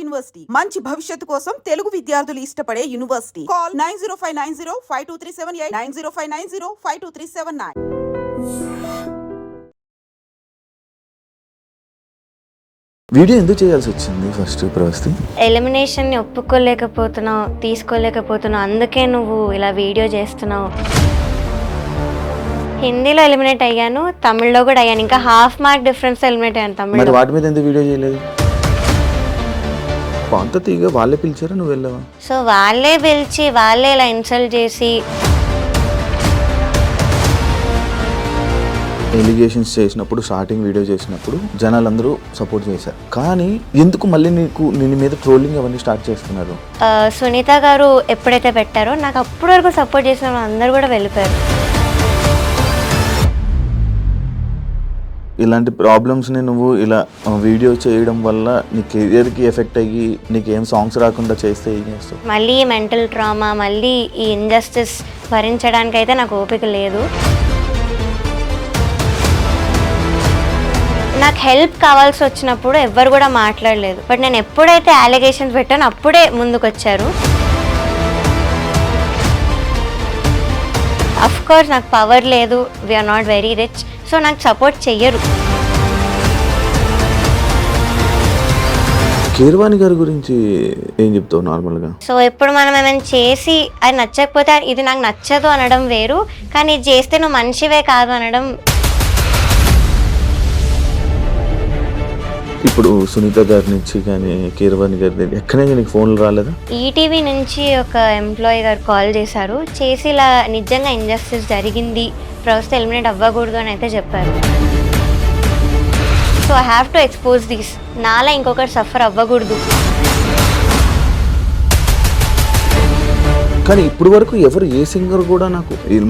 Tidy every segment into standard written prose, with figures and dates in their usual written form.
University మంచి భవిష్యత్తు కోసం తెలుగు విద్యార్థులు ఇష్టపడే యూనివర్సిటీ. కాల్ 9059052378 9059052379. వీడియో ఎందుకు చేయాల్సి వచ్చింది ఫస్ట్ ప్రవస్తి? ఎలిమినేషన్ని ఒప్పుకోలేకపోతున్నావు, తీసుకోలేకపోతున్నావు, అందుకే నువ్వు ఇలా వీడియో చేస్తున్నావు. హిందీలో ఎలిమినేట్ అయ్యాను, తమిళ్లో కూడా అయ్యాను. ఇంకా హాఫ్ మార్క్ డిఫరెన్స్ ఎలిమినేట్ అయ్యాను తమిళ్లో. వాటి మీద ఎందుకు వీడియో చేయలేదు? అంత తీగ వాళ్ళే పిలిచారా, నువ్వు వెళ్ళావా? సో వాళ్ళే పిలిచి వాళ్ళే ఇలా ఇన్సల్ట్ చేసి ఎలిగేషన్స్ చేసినప్పుడు, స్టార్టింగ్ వీడియో చేసినప్పుడు జనాలందరూ సపోర్ట్ చేశారు. కానీ ఎందుకు మళ్ళీ నీ మీద ట్రోలింగ్ అవన్నీ స్టార్ట్ చేస్తున్నారు? సునీత గారు ఎప్పుడైతే పెట్టారో నాకు అప్పటి వరకు సపోర్ట్ చేసిన అందరూ కూడా వెళ్ళిపోయారు. ఇలాంటి ప్రాబ్లమ్స్ని నువ్వు ఇలా వీడియో చేయడం వల్ల నీ కెరియర్కి ఎఫెక్ట్ అయ్యి నీకేం సాంగ్స్ రాకుండా చేస్తే ఏం చేస్తావు? మళ్ళీ మెంటల్ ట్రామా, మళ్ళీ ఈ ఇంజస్టిస్ భరించడానికి అయితే నాకు ఓపిక లేదు. నాకు హెల్ప్ కావాల్సి వచ్చినప్పుడు ఎవ్వరు కూడా మాట్లాడలేదు. బట్ నేను ఎప్పుడైతే అలిగేషన్స్ పెట్టానో అప్పుడే ముందుకు వచ్చారు. అఫ్ కోర్స్ నాకు పవర్ లేదు, we're not very rich, so నాకు సపోర్ట్ చెయ్యరు. కీరవాణి గారి గురించి ఏం చెప్తావు నార్మల్గా? సో ఇప్పుడు మనం ఏమైనా చేసి అది నచ్చకపోతే ఇది నాకు నచ్చదు అనడం వేరు, కానీ ఇది చేస్తే నువ్వు మనిషివే కాదు అనడం. ఇప్పుడు సునీత గారి నుంచి కానీ కీరవాణి గారి ఎక్కడైనా నీకు ఫోన్లు రాలేదా? ఈటీవీ నుంచి ఒక ఎంప్లాయీ గారు కాల్ చేశారు, చేసి ఇలా నిజంగా ఇంజస్టిస్ జరిగింది, ప్రస్తుతం ఎలిమినేట్ అవ్వకూడదు అని అయితే చెప్పారు. So I have to expose this, నాలా ఇంకొకటి సఫర్ అవ్వకూడదు. కానీ ఇప్పుడు వరకు ఎవరు ఏ సింగర్ కూడా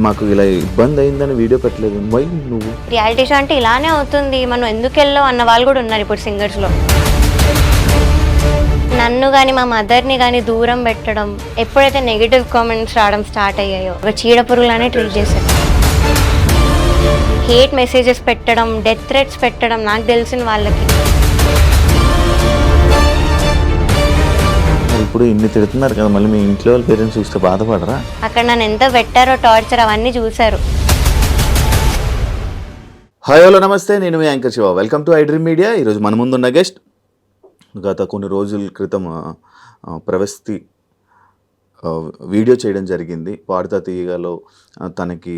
మాకు ఇలా ఇబ్బంది అయిందని వీడియో పెట్టలేదు. వై నువ్వు? రియాలిటీ షో అంటే ఇలానే అవుతుంది, మనం ఎందుకు వెళ్ళావు అన్న వాళ్ళు కూడా ఉన్నారు ఇప్పుడు సింగర్స్లో. నన్ను కానీ మా మదర్ని కానీ దూరం పెట్టడం, ఎప్పుడైతే నెగిటివ్ కామెంట్స్ రావడం స్టార్ట్ అయ్యాయో ఒక చీడ పురుగులానే ట్రీట్ చేశారు. హేట్ మెసేజెస్ పెట్టడం, డెత్ థ్రెట్స్ పెట్టడం నాకు తెలిసిన వాళ్ళకి. ఇప్పుడు ఇన్ని తిడుతున్నారు కదా, మళ్ళీ మీ ఇంట్లో వాళ్ళ పేరెంట్స్ చూస్తే బాధపడరా? అక్కడ నన్ను ఎంత పెట్టారో టార్చర్ అవన్నీ చూశారు. హాయ్ హలో నమస్తే, నేను మీ anchor Shiva. Welcome to I dream media. ఈరోజు మన ముందున్న గెస్ట్ గత కొన్ని రోజుల క్రితం ప్రవస్తి వీడియో చేయడం జరిగింది. పాడుతా తీయగాలో తనకి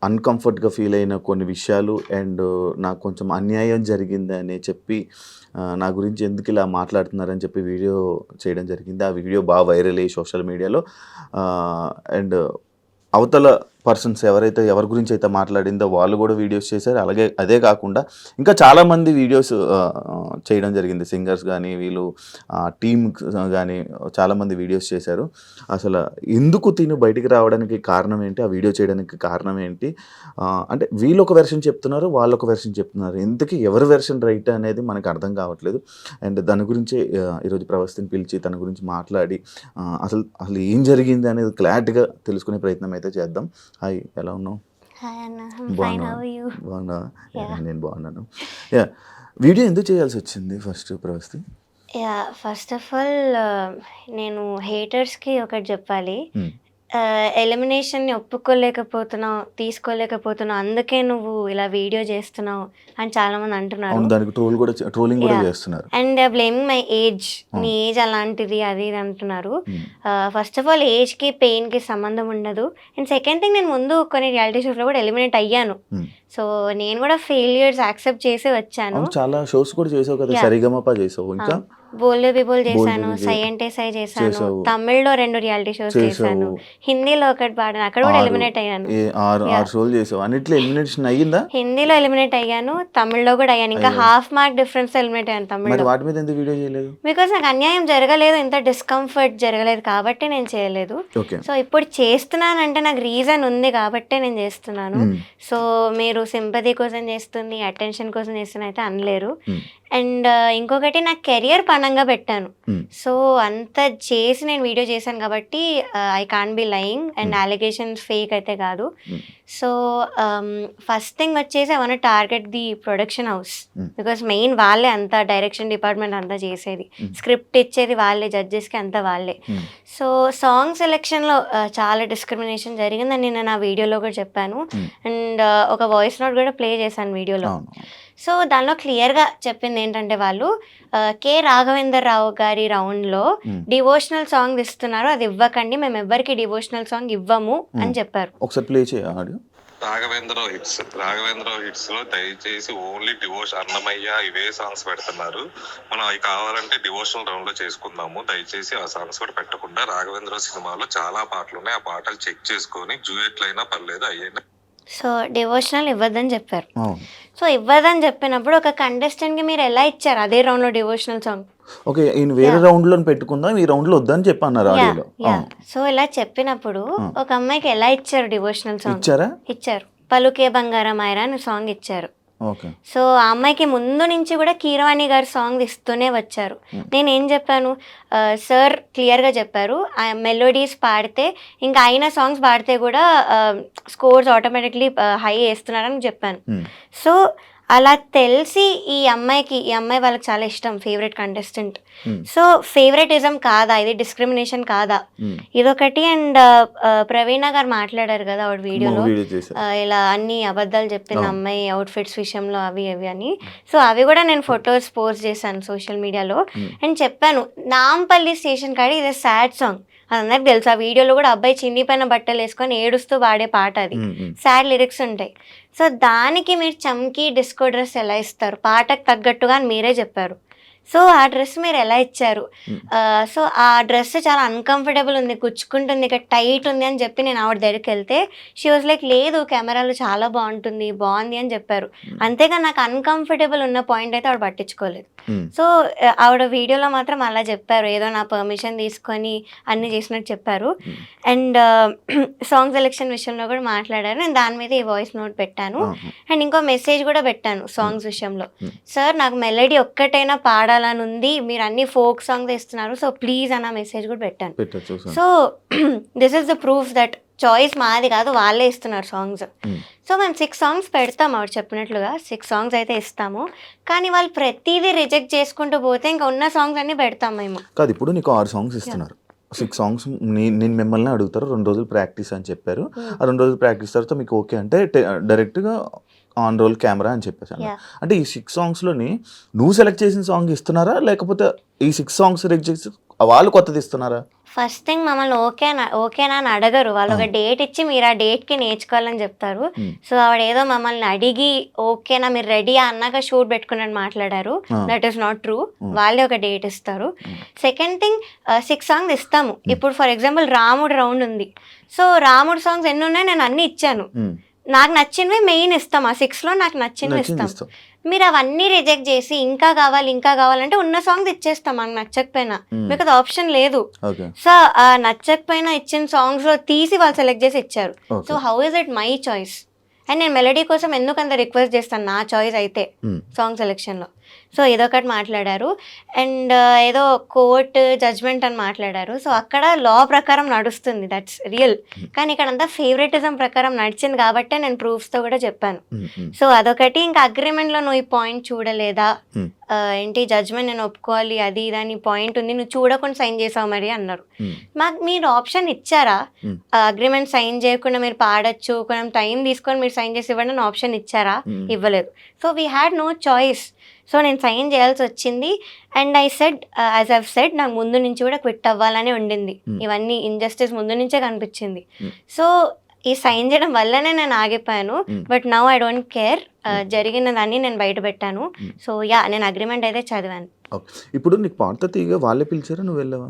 అన్కంఫర్ట్గా ఫీల్ అయిన కొన్ని విషయాలు అండ్ నాకు కొంచెం అన్యాయం జరిగిందని చెప్పి నా గురించి ఎందుకు ఇలా మాట్లాడుతున్నారని చెప్పి వీడియో చేయడం జరిగింది. ఆ వీడియో బాగా వైరల్ అయ్యి సోషల్ మీడియాలో అండ్ అవతల పర్సన్స్ ఎవరి గురించి అయితే మాట్లాడిందో వాళ్ళు కూడా వీడియోస్ చేశారు. అలాగే అదే కాకుండా ఇంకా చాలామంది వీడియోస్ చేయడం జరిగింది. సింగర్స్ కానీ వీళ్ళు టీమ్ కానీ చాలామంది వీడియోస్ చేశారు. అసలు ఎందుకు తిను బయటికి రావడానికి కారణం ఏంటి, ఆ వీడియో చేయడానికి కారణం ఏంటి, అంటే వీళ్ళు ఒక వెర్షన్ చెప్తున్నారు, వాళ్ళు ఒక వెర్షన్ చెప్తున్నారు. ఎందుకు ఎవరి వెర్షన్ రైట్ అనేది మనకు అర్థం కావట్లేదు. అండ్ దాని గురించి ఈరోజు ప్రవస్తిని పిలిచి తన గురించి మాట్లాడి అసలు ఏం జరిగింది అనేది క్లారిటీగా తెలుసుకునే ప్రయత్నం అయితే చేద్దాం. హాయ్, ఎలా ఉన్నావు? బాగున్నా? నేను బాగున్నాను. వీడియో ఎందుకు చేయాల్సి వచ్చింది first Pravasthi? First of all నేను హేటర్స్కి ఒకటి చెప్పాలి. ఎలిమినేషన్ని ఒప్పుకోలేకపోతున్నావు, తీసుకోలేకపోతున్నావు, అందుకే నువ్వు ఇలా వీడియో చేస్తున్నావు అని చాలా మంది అంటున్నారు. ట్రోలింగ్ కూడా చేస్తున్నారు. అండ్ బ్లేమింగ్ మై ఏజ్, నీ ఏజ్ అలాంటిది అది ఇది అంటున్నారు. ఫస్ట్ ఆఫ్ ఆల్ ఏజ్కి పెయిన్కి సంబంధం ఉండదు. అండ్ సెకండ్ థింగ్, నేను ముందు కొన్ని రియాలిటీ షోస్లో కూడా ఎలిమినేట్ అయ్యాను. సో నేను కూడా ఫెయిల్యూర్స్ యాక్సెప్ట్ చేసి వచ్చాను. చాలా షోస్ కూడా చేసావు కదా, సరిగమప చేసావు, ఇంకా బోల్డే పీపుల్ చేశాను, సై అంటే సై చేశాను, తమిళ్లో 2 రియాలిటీ షోస్ చేశాను, హిందీలో ఒకటి పాడాను, అక్కడ కూడా ఎలిమినేట్ అయ్యాను. హిందీలో ఎలిమినేట్ అయ్యాను, తమిళ్లో కూడా అయ్యాను. ఇంకా హాఫ్ మార్క్ డిఫరెన్స్ ఎలిమినేట్ అయ్యాను తమిళ్లో. బికాస్ నాకు అన్యాయం జరగలేదు, ఇంత డిస్కంఫర్ట్ జరగలేదు కాబట్టి నేను చేయలేదు. సో ఇప్పుడు చేస్తున్నానంటే నాకు రీజన్ ఉంది కాబట్టి నేను చేస్తున్నాను. సో మీరు సింపతి కోసం చేస్తుంది, అటెన్షన్ కోసం చేస్తున్న అయితే అనలేరు. అండ్ ఇంకొకటి నా కెరియర్ పనంగా పెట్టాను. Hmm. సో అంత చేసి నేను వీడియో చేశాను కాబట్టి I can't be lying and alligations fake అయితే కాదు. సో ఫస్ట్ థింగ్ వచ్చేసి I want target the production house because main వాళ్ళే అంతా డైరెక్షన్ డిపార్ట్మెంట్ అంతా చేసేది, స్క్రిప్ట్ ఇచ్చేది వాళ్ళే, జడ్జెస్కి అంతా వాళ్ళే. సో సాంగ్ సెలెక్షన్లో చాలా డిస్క్రిమినేషన్ జరిగిందని నేను నా వీడియోలో కూడా చెప్పాను అండ్ ఒక వాయిస్ నోట్ కూడా ప్లే చేశాను వీడియోలో. సో దానిలో క్లియర్గా చెప్పింది ఏంటంటే వాళ్ళు కె రాఘవేందర్ రావు గారి రౌండ్లో డివోషనల్ సాంగ్ ఇస్తున్నారు, అది ఇవ్వకండి, మేము ఎవ్వరికి డివోషనల్ సాంగ్ ఇవ్వము అని చెప్పారు. ఒకసారి ప్లే చేయ ఆడియో. రాఘవేంద్ర హిట్స్ లో దయచేసి ఓన్లీ డివోషన్ అన్నమయ్య ఇవే సాంగ్స్ పెడుతున్నారు. మనం అవి కావాలంటే డివోషనల్ రౌండ్ లో చేసుకుందాము. దయచేసి ఆ సాంగ్స్ కూడా పెట్టకుండా రాఘవేంద్ర సినిమాలో చాలా పాటలు ఉన్నాయి, ఆ పాటలు చెక్ చేసుకొని జూయెట్లు అయినా పర్లేదు అయ్యైనా. సో డివోషనల్ ఇవ్వద్దని చెప్పారు. సో ఇవ్వదని చెప్పినప్పుడు ఒక కంటెస్టెంట్కి మీరు ఎలా ఇచ్చారు అదే రౌండ్లో డివోషనల్ సాంగ్? ఓకే, ఈయన వేరే రౌండ్ లో పెట్టుకుందాం, ఈ రౌండ్ లో వద్దని చెప్పి అన్నారు ఆడియోలో. సో ఇలా చెప్పినప్పుడు ఒక అమ్మాయికి ఎలా ఇచ్చారు డివోషనల్ సాంగ్? ఇచ్చారు. పలుకే బంగారం ఆయరా అని సాంగ్ ఇచ్చారు. ఓకే. సో ఆ అమ్మాయికి ముందు నుంచి కూడా కీరవాణి గారు సాంగ్ ఇస్తూనే వచ్చారు. నేను ఏం చెప్పాను, సార్ క్లియర్గా చెప్పారు మెలోడీస్ పాడితే ఇంకా అయిన సాంగ్స్ పాడితే కూడా స్కోర్స్ ఆటోమేటిక్లీ హై వేస్తున్నారని చెప్పాను. సో అలా తెలిసి ఈ అమ్మాయి వాళ్ళకి చాలా ఇష్టం, ఫేవరెట్ కంటెస్టెంట్. సో ఫేవరెటిజం కాదా ఇది, డిస్క్రిమినేషన్ కాదా ఇదొకటి. అండ్ ప్రవీణ గారు మాట్లాడారు కదా ఆవిడ వీడియోలో, ఇలా అన్ని అబద్ధాలు చెప్పిన అమ్మాయి అవుట్ఫిట్స్ విషయంలో అవి అని. సో అవి కూడా నేను ఫొటోస్ పోస్ట్ చేశాను సోషల్ మీడియాలో అండ్ చెప్పాను నాంపల్లి స్టేషన్ కాడి ఇది సాడ్ సాంగ్, అది అందరికి తెలుసు. ఆ వీడియోలో కూడా అబ్బాయి చిన్నిపైన బట్టలు వేసుకొని ఏడుస్తూ పాడే పాట, అది సాడ్ లిరిక్స్ ఉంటాయి. సో దానికి మీరు చమ్కీ డిస్కో డ్రెస్ ఎలా ఇస్తారు, పాటకు తగ్గట్టుగా అని మీరే చెప్పారు. సో ఆ డ్రెస్ మీరు ఎలా ఇచ్చారు? సో ఆ డ్రెస్ చాలా అన్కంఫర్టబుల్ ఉంది, గుచ్చుకుంటుంది, ఇక్కడ టైట్ ఉంది అని చెప్పి నేను ఆవిడ దగ్గరికి వెళ్తే షీ వాజ్ లైక్ లేదు కెమెరాలో చాలా బాగుంది అని చెప్పారు. అంతేగా నాకు అన్కంఫర్టబుల్ ఉన్న పాయింట్ అయితే ఆవిడ పట్టించుకోలేదు. సో ఆవిడ వీడియోలో మాత్రం అలా చెప్పారు, ఏదో నా పర్మిషన్ తీసుకొని అన్నీ చేసినట్టు చెప్పారు. అండ్ సాంగ్ సెలెక్షన్ విషయంలో కూడా మాట్లాడారు, నేను దాని మీద ఈ వాయిస్ నోట్ పెట్టాను అండ్ ఇంకో మెసేజ్ కూడా పెట్టాను సాంగ్స్ విషయంలో. సార్ నాకు మెలడీ ఒక్కటైనా పాడాలని ఉంది, మీరు అన్ని ఫోక్ సాంగ్స్ ఇస్తున్నారు, సో ప్లీజ్ అన్న మెసేజ్ కూడా పెట్టాను. So this is the proof that choice మాది కాదు, వాళ్ళే ఇస్తున్నారు సాంగ్స్. సో మేము 6 సాంగ్స్ పెడతాం, ఆవిడ చెప్పినట్లుగా 6 సాంగ్స్ అయితే ఇస్తాము, కానీ వాళ్ళు ప్రతిదీ రిజెక్ట్ చేసుకుంటూ పోతే ఇంకా ఉన్న సాంగ్స్ అన్ని పెడతాం మేము. కాదు, ఇప్పుడు నీకు 6 సాంగ్స్ ఇస్తున్నారు, 6 సాంగ్స్ నేను మిమ్మల్ని అడుగుతారు, 2 రోజులు ప్రాక్టీస్ అని చెప్పారు. ఆ 2 రోజులు ప్రాక్టీస్ తర్వాత మీకు ఓకే అంటే డైరెక్ట్గా ఆన్ రోల్ కెమెరా అని చెప్పేసాను. అంటే ఈ 6 సాంగ్స్లోని నువ్వు సెలెక్ట్ చేసిన సాంగ్ ఇస్తున్నారా, లేకపోతే ఈ 6 సాంగ్స్ సెలెక్ట్ చేసి వాళ్ళు కొత్తది ఇస్తున్నారా? ఫస్ట్ థింగ్ మమ్మల్ని ఓకేనా అని అడగరు, వాళ్ళు ఒక డేట్ ఇచ్చి మీరు ఆ డేట్కి నేర్చుకోవాలని చెప్తారు. సో ఆవిడ ఏదో మమ్మల్ని అడిగి ఓకేనా మీరు రెడీ అన్నాక షూట్ పెట్టుకున్నట్టు మాట్లాడారు. దట్ ఈస్ నాట్ ట్రూ, వాళ్ళే ఒక డేట్ ఇస్తారు. సెకండ్ థింగ్ 6 సాంగ్స్ ఇస్తాము. ఇప్పుడు ఫర్ ఎగ్జాంపుల్ రాముడు రౌండ్ ఉంది, సో రాముడు సాంగ్స్ ఎన్ని ఉన్నాయి నేను అన్ని ఇచ్చాను, నాకు నచ్చినవి మెయిన్ ఇస్తాం, ఆ 6లో నాకు నచ్చినవి ఇస్తాం. మీరు అవన్నీ రిజెక్ట్ చేసి ఇంకా కావాలంటే ఉన్న సాంగ్స్ ఇచ్చేస్తాం మనకు నచ్చకపోయినా, మీకు అది ఆప్షన్ లేదు. సో ఆ నచ్చకపోయినా ఇచ్చిన సాంగ్స్ లో తీసి వాళ్ళు సెలెక్ట్ చేసి ఇచ్చారు. So how is it my choice? And నేను మెలడీ కోసం ఎందుకు అంత రిక్వెస్ట్ చేస్తాను, నా చాయిస్ అయితే సాంగ్ సెలెక్షన్లో. సో ఇదొకటి మాట్లాడారు. అండ్ ఏదో కోర్ట్ జడ్జ్మెంట్ అని మాట్లాడారు. సో అక్కడ లా ప్రకారం నడుస్తుంది, దట్స్ రియల్. కానీ ఇక్కడ అంతా ఫేవరెటిజం ప్రకారం నడిచింది కాబట్టే నేను ప్రూఫ్స్తో కూడా చెప్పాను. సో అదొకటి. ఇంకా అగ్రిమెంట్లో నువ్వు ఈ పాయింట్ చూడలేదా, ఏంటి జడ్జ్మెంట్ నేను ఒప్పుకోవాలి అది ఇదని పాయింట్ ఉంది, నువ్వు చూడకుండా సైన్ చేసావు మరి అన్నారు. మాకు మీరు ఆప్షన్ ఇచ్చారా, అగ్రిమెంట్ సైన్ చేయకుండా మీరు పాడచ్చు, కొంచెం టైం తీసుకొని మీరు సైన్ చేసి ఇవ్వండి అని ఆప్షన్ ఇచ్చారా? ఇవ్వలేదు. So we had no choice. So నేను సైన్ చేయాల్సి వచ్చింది. And I said as I've said నాకు ముందు నుంచి కూడా క్విట్ అవ్వాలనే ఉండింది, ఇవన్నీ ఇంజస్టిస్ ముందు నుంచే కనిపించింది. సో ఈ సైన్ చేయడం వల్లనే నేను ఆగిపోయాను. But now I don't care, జరిగిన దాన్ని నేను బయట పెట్టాను. సో యా, నేను అగ్రిమెంట్ అయితే చదివాను. ఇప్పుడు నీకు పాట తీయగా వాళ్ళే పిలిచారా, నువ్వు వెళ్ళావా?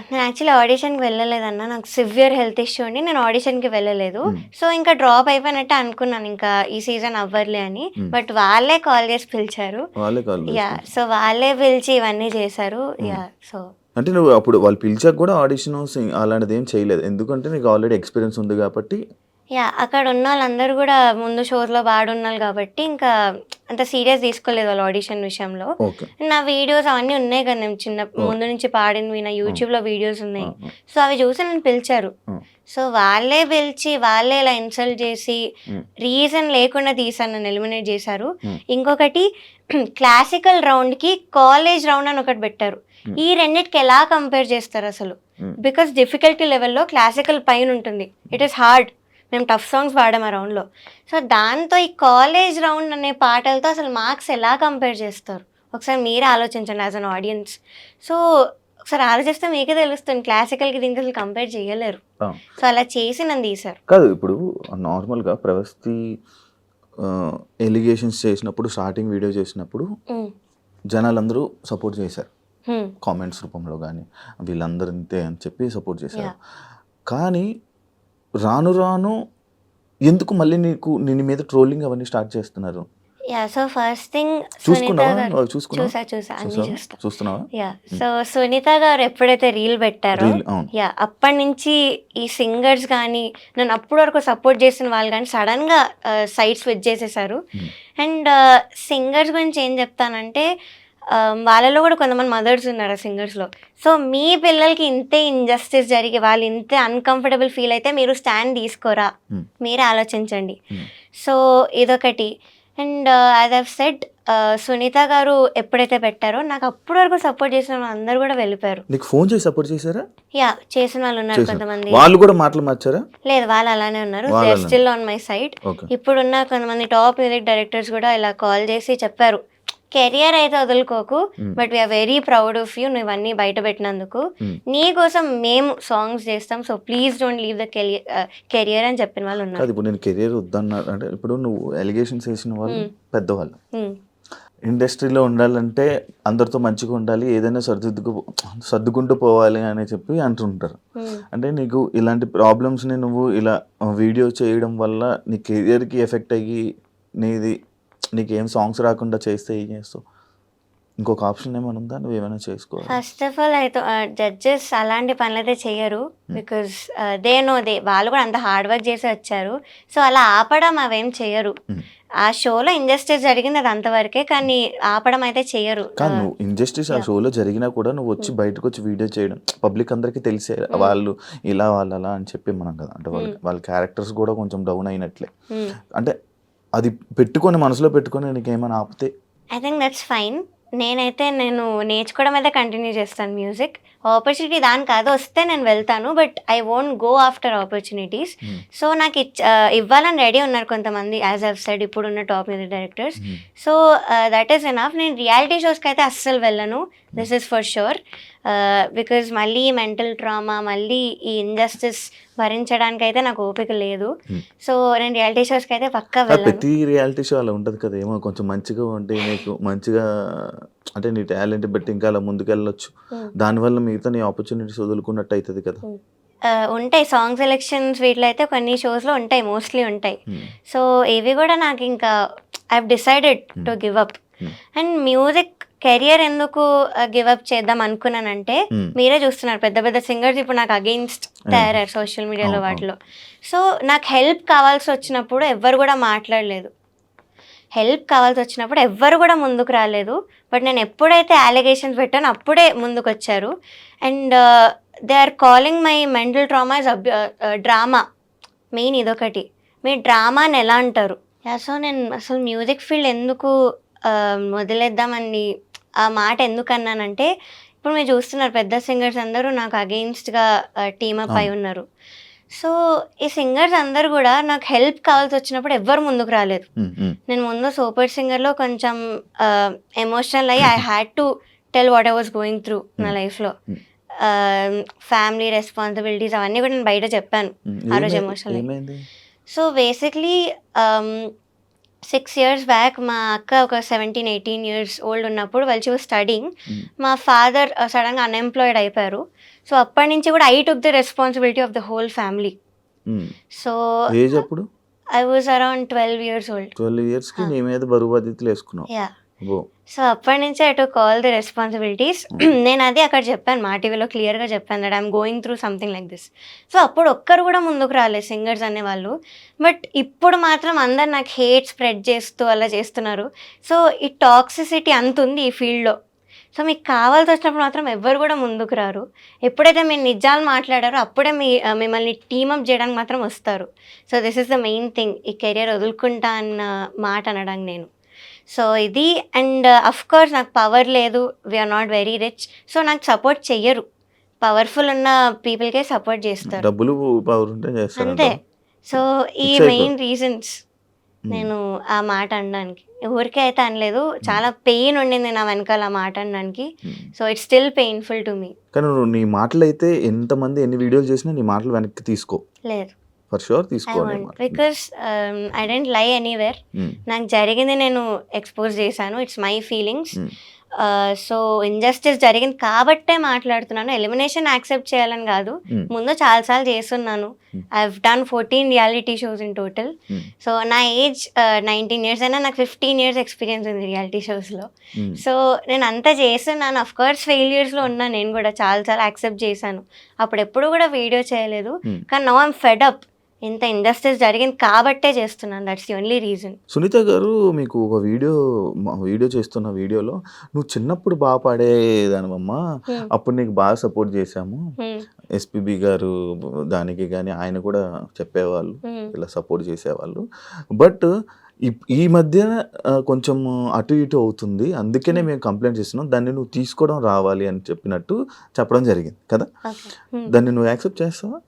నేను యాక్చువల్లీ ఆడిషన్కి వెళ్ళలేదన్న, నాకు సివియర్ హెల్త్ ఇష్యూ ఉండి నేను ఆడిషన్కి వెళ్ళలేదు. సో ఇంకా డ్రాప్ అయిపోయినట్టే అనుకున్నాను, ఇంకా ఈ సీజన్ అవ్వర్లే అని. బట్ వాళ్ళే కాల్ చేసి పిలిచారు. యా, సో వాళ్ళే పిలిచి ఇవన్నీ చేశారు. యా, సో అంటే నువ్వు అప్పుడు వాళ్ళు పిలిచాక కూడా ఆడిషన్ అలాంటిది ఏం చేయలేదు, ఎందుకంటే నీకు ఆల్రెడీ ఎక్స్పీరియన్స్ ఉంది కాబట్టి. యా, అక్కడ ఉన్న వాళ్ళందరూ కూడా ముందు షోస్లో పాడున్నారు కాబట్టి ఇంకా అంత సీరియస్ తీసుకోలేదు వాళ్ళు ఆడిషన్ విషయంలో. ఓకే. నా వీడియోస్ అవన్నీ ఉన్నాయి కదా, నేను చిన్న ముందు నుంచి పాడినవి నా యూట్యూబ్లో వీడియోస్ ఉన్నాయి. సో అవి చూసి నన్ను పిలిచారు. సో వాళ్ళే పిలిచి వాళ్ళే ఇలా ఇన్సల్ట్ చేసి రీజన్ లేకుండా తీసాను, నన్ను ఎలిమినేట్ చేశారు. ఇంకొకటి క్లాసికల్ రౌండ్కి కాలేజ్ రౌండ్ అని ఒకటి పెట్టారు. ఈ రెండింటికి ఎలా కంపేర్ చేస్తారు అసలు? బికాస్ డిఫికల్టీ లెవెల్లో క్లాసికల్ పైన ఉంటుంది, ఇట్ ఈస్ హార్డ్. మేము టఫ్ సాంగ్స్ పాడాం ఆ రౌండ్లో. సో దాంతో ఈ కాలేజ్ రౌండ్ అనే పాటలతో అసలు మార్క్స్ ఎలా కంపేర్ చేస్తారు? ఒకసారి మీరే ఆలోచించండి యాజ్ అన్ ఆడియన్స్. సో ఒకసారి ఆలోచిస్తే మీకే తెలుస్తుంది, క్లాసికల్కి దీనికి అసలు కంపేర్ చేయలేరు. సో అలా చేసి నన్ను తీశారు. కాదు, ఇప్పుడు నార్మల్గా ప్రవస్తి ఎలిగేషన్స్ చేసినప్పుడు, స్టార్టింగ్ వీడియో చేసినప్పుడు జనాలందరూ సపోర్ట్ చేశారు, కామెంట్స్ రూపంలో కానీ వీళ్ళందరూ ఇంతే అని చెప్పి సపోర్ట్ చేశారు. కానీ రాను రాను ఎందుకు మళ్ళీ నీ మీద ట్రోలింగ్ అవన్నీ స్టార్ట్ చేస్తున్నారు? యా, సో ఫస్ట్ థింగ్ చూస్తున్నావా? యా, సో సునీత గారు ఎప్పుడైతే రీల్ పెట్టారో, యా అప్పటి నుంచి ఈ సింగర్స్ కానీ నన్ను అప్పటి వరకు సపోర్ట్ చేసిన వాళ్ళు కానీ సడన్గా సైడ్ స్విచ్ చేసేసారు. అండ్ సింగర్స్ గురించి ఏం చెప్తానంటే, వాళ్ళలో కూడా కొంతమంది మదర్స్ ఉన్నారు ఆ సింగర్స్లో. సో మీ పిల్లలకి ఇంతే ఇంజస్టిస్ జరిగి వాళ్ళు ఇంతే అన్కంఫర్టబుల్ ఫీల్ అయితే మీరు స్టాండ్ తీసుకోరా, మీరే ఆలోచించండి. సో ఇదొకటి. And as I've said, Sunitha గారు ఎప్పుడైతే పెట్టారో నాకు అప్పటి వరకు సపోర్ట్ చేసిన వాళ్ళు అందరూ కూడా వెళ్ళిపోయారు. నీకు ఫోన్ చేసి సపోర్ట్ చేశారా? యా, చేసిన వాళ్ళు ఉన్నారు కొంతమంది. వాళ్ళు కూడా మాటలు మార్చారా? లేదు, వాళ్ళు అలానే ఉన్నారు, they are still on my side. ఇప్పుడున్న కొంతమంది టాప్ మ్యూజిక్ డైరెక్టర్స్ కూడా ఇలా కాల్ చేసి చెప్పారు, కెరియర్ అయితే వదులుకోకు, but we're very proud of you, నువ్వు ఇవన్నీ బయట పెట్టినందుకు. నీ కోసం మేము సాంగ్స్ చేస్తాం, so please don't leave the career అని చెప్పిన వాళ్ళు ఉన్నారు. ఇప్పుడు నేను కెరియర్ వద్దన్నా అంటే, ఇప్పుడు నువ్వు ఎలిగేషన్స్ వేసిన వాళ్ళు పెద్దవాళ్ళు, ఇండస్ట్రీలో ఉండాలంటే అందరితో మంచిగా ఉండాలి, ఏదైనా సర్దుకుంటూ పోవాలి అని చెప్పి అంటుంటారు. అంటే నీకు ఇలాంటి ప్రాబ్లమ్స్ని నువ్వు ఇలా వీడియో చేయడం వల్ల నీ కెరియర్కి ఎఫెక్ట్ అయ్యి నీకేం సాంగ్స్ రాకుండా చేస్తే ఏం చేస్తావు? ఇంకొక ఆప్షన్ ఏమైనా ఉందా? నువ్వు ఏమైనా చేసుకోవాలి. ఫస్ట్ ఆఫ్ ఆల్ అయితే జడ్జెస్ అలాంటి పనులు అయితే చెయ్యరు, బికాస్ వాళ్ళు కూడా అంత హార్డ్ వర్క్ చేసి వచ్చారు. సో అలా ఆపడం అవేం చెయ్యరు. ఆ షోలో ఇంజస్టిస్ జరిగింది అది అంతవరకే, కానీ ఆపడం అయితే చెయ్యరు. కానీ నువ్వు ఇంజస్టిస్ ఆ షోలో జరిగినా కూడా నువ్వు వచ్చి బయటకు వచ్చి వీడియో చేయడం పబ్లిక్ అందరికీ తెలిసే, వాళ్ళు ఇలా వాళ్ళు అలా అని చెప్పి మనం కదా, అంటే వాళ్ళ క్యారెక్టర్స్ కూడా కొంచెం డౌన్ అయినట్లే. అంటే అది పెట్టుకొని మనసులో పెట్టుకొని నీకేమైనా ఆపితే ఐ థింక్ దట్స్ ఫైన్. నేను నేర్చుకోవడం అయితే కంటిన్యూ చేస్తాను మ్యూజిక్. ఆపర్చునిటీ దానికి అది వస్తే నేను వెళ్తాను, but I won't go after opportunities. So నాకు ఇవ్వాలని రెడీ ఉన్నారు కొంతమంది, యాజ్ ఐవ్ సెడ్ ఇప్పుడున్న top music directors. So that is enough. నేను రియాలిటీ షోస్కి అయితే అస్సలు వెళ్ళను, this is for sure. Because మళ్ళీ మెంటల్ ట్రామా, మళ్ళీ ఈ ఇంజస్టిస్ భరించడానికి అయితే నాకు ఓపిక లేదు. సో నేను రియాలిటీ షోస్కి అయితే పక్కా వెళ్ళను. ప్రతి రియాలిటీ షో అలా ఉంటుంది కదా, ఏమో కొంచెం మంచిగా ఉంటే నీకు మంచిగా అంటే నీ టాలెంట్ బట్టి ఇంకా అలా ముందుకెళ్ళొచ్చు, దానివల్ల మిగతా నీ ఆపర్చునిటీస్ వదులుకున్నట్టు అవుతుంది కదా. ఉంటాయి సాంగ్ సెలెక్షన్స్, వీటిలో అయితే కొన్ని షోస్లో ఉంటాయి, మోస్ట్లీ ఉంటాయి. సో ఇవి కూడా నాకు ఇంకా I have decided to give up. And music career ఎందుకు గివ్ అప్ చేద్దాం అనుకున్నానంటే, మీరే చూస్తున్నారు పెద్ద పెద్ద సింగర్స్ ఇప్పుడు నాకు అగెయిన్స్ట్ తయారయ్యారు సోషల్ మీడియాలో వాటిలో. సో నాకు హెల్ప్ కావాల్సి వచ్చినప్పుడు ఎవ్వరు కూడా మాట్లాడలేదు, హెల్ప్ కావాల్సి వచ్చినప్పుడు ఎవ్వరు కూడా ముందుకు రాలేదు. బట్ నేను ఎప్పుడైతే అలిగేషన్స్ పెట్టానో అప్పుడే ముందుకు వచ్చారు. And they are calling my mental trauma is drama. Main ఇదొకటి, మీ డ్రామాని ఎలా అంటారు? సో నేను అసలు మ్యూజిక్ ఫీల్డ్ ఎందుకు వదిలేద్దామని ఆ మాట ఎందుకు అన్నానంటే, ఇప్పుడు మీరు చూస్తున్నారు పెద్ద సింగర్స్ అందరూ నాకు అగెయిన్స్ట్గా టీమప్ అయి ఉన్నారు. సో ఈ సింగర్స్ అందరు కూడా నాకు హెల్ప్ కావాల్సి వచ్చినప్పుడు ఎవ్వరు ముందుకు రాలేదు. నేను ముందు సూపర్ సింగర్లో కొంచెం ఎమోషనల్ అయ్యి I had to tell what I was going through నా లైఫ్లో. ఫ్యామిలీ రెస్పాన్సిబిలిటీస్ అవన్నీ కూడా నేను బయట చెప్పాను ఆ రోజు emotional. So basically 6 years back మా అక్క ఒక 17-18 years ఓల్డ్ ఉన్నప్పుడు వాళ్ళు షీ వాజ్ స్టడీయింగ్, మా ఫాదర్ సడన్గా అన్ఎంప్లాయిడ్ అయిపోయారు. సో అప్పటి నుంచి కూడా I took the responsibility of the whole family. So I was around 12 years old. 12 years కి నీ మీద బరువు బాధ్యతలు వేసుకున్నావు. యా, సో అప్పటి నుంచి I took all the responsibilities. నేను అది అక్కడ చెప్పాను, మా టీవీలో క్లియర్గా చెప్పాను that I'm going through something like this. So అప్పుడు ఒక్కరు కూడా ముందుకు రాలేదు సింగర్స్ అనేవాళ్ళు. బట్ ఇప్పుడు మాత్రం అందరు నాకు హేట్ స్ప్రెడ్ చేస్తూ అలా చేస్తున్నారు. సో ఈ టాక్సిసిటీ అంత ఉంది ఈ ఫీల్డ్లో. సో మీకు కావాల్సి వచ్చినప్పుడు మాత్రం ఎవ్వరు కూడా ముందుకు రారు. ఎప్పుడైతే మీరు నిజాలు మాట్లాడారో అప్పుడే మిమ్మల్ని టీమప్ చేయడానికి మాత్రం వస్తారు. So this is the main thing, ఈ కెరియర్ వదులుకుంటా అన్న మాట అనడానికి నేను. సో ఇది అండ్ అఫ్ కోర్స్ నాకు పవర్ లేదు, we're not very rich, so నాకు సపోర్ట్ చెయ్యరు. పవర్ఫుల్ ఉన్న పీపుల్కే సపోర్ట్ చేస్తారు, డబ్బులు పవర్ ఉంటే చేస్తారు అంతే. సో ఈ మెయిన్ రీజన్స్ నేను ఆ మాట అనడానికి. ఊరికే అయితే అనలేదు, చాలా పెయిన్ ఉండింది నా వెనకాల ఆ మాట అనడానికి. So it's still painful to me. కానీ నువ్వు నీ మాటలు అయితే ఎంతమంది ఎన్ని వీడియోలు చేసినా నీ మాటలు వెనక్కి తీసుకో, లేదు ఫర్ షూర్ తీసుకోండి. Because I don't lie anywhere. నాకు జరిగింది నేను ఎక్స్పోజ్ చేశాను, it's my feelings. So injustice జరిగింది కాబట్టే మాట్లాడుతున్నాను. ఎలిమినేషన్ యాక్సెప్ట్ చేయాలని కాదు, ముందు చాలాసార్లు చేస్తున్నాను. I have done 14 reality shows in total. So నా ఏజ్ 19 years అయినా నాకు 15 years ఎక్స్పీరియన్స్ ఉంది రియాలిటీ షోస్లో. సో నేను అంతా చేస్తున్నాను. అఫ్ కోర్స్ ఫెయిల్యూర్స్లో ఉన్నాను, నేను కూడా చాలాసార్లు యాక్సెప్ట్ చేశాను. అప్పుడు ఎప్పుడు కూడా వీడియో చేయలేదు. కానీ నౌ ఐమ్ ఫెడ్ అప్, ఇంత ఇండస్ట్రీస్ జరిగింది కాబట్టే చేస్తున్నాను, that's the only reason. Sunitha గారు, మీకు ఒక వీడియో చేస్తున్న వీడియోలో నువ్వు చిన్నప్పుడు బాగా పాడేదానివమ్మా, అప్పుడు నీకు బాగా సపోర్ట్ చేశాము, ఎస్పీబీ గారు దానికి కానీ ఆయన కూడా చెప్పేవాళ్ళు, ఇలా సపోర్ట్ చేసేవాళ్ళు. బట్ ఈ మధ్య కొంచెం అటు ఇటు అవుతుంది, అందుకనే మేము కంప్లైంట్ చేస్తున్నాం, దాన్ని నువ్వు తీసుకోవడం రావాలి అని చెప్పడం జరిగింది కదా, దాన్ని నువ్వు యాక్సెప్ట్ చేస్తావా?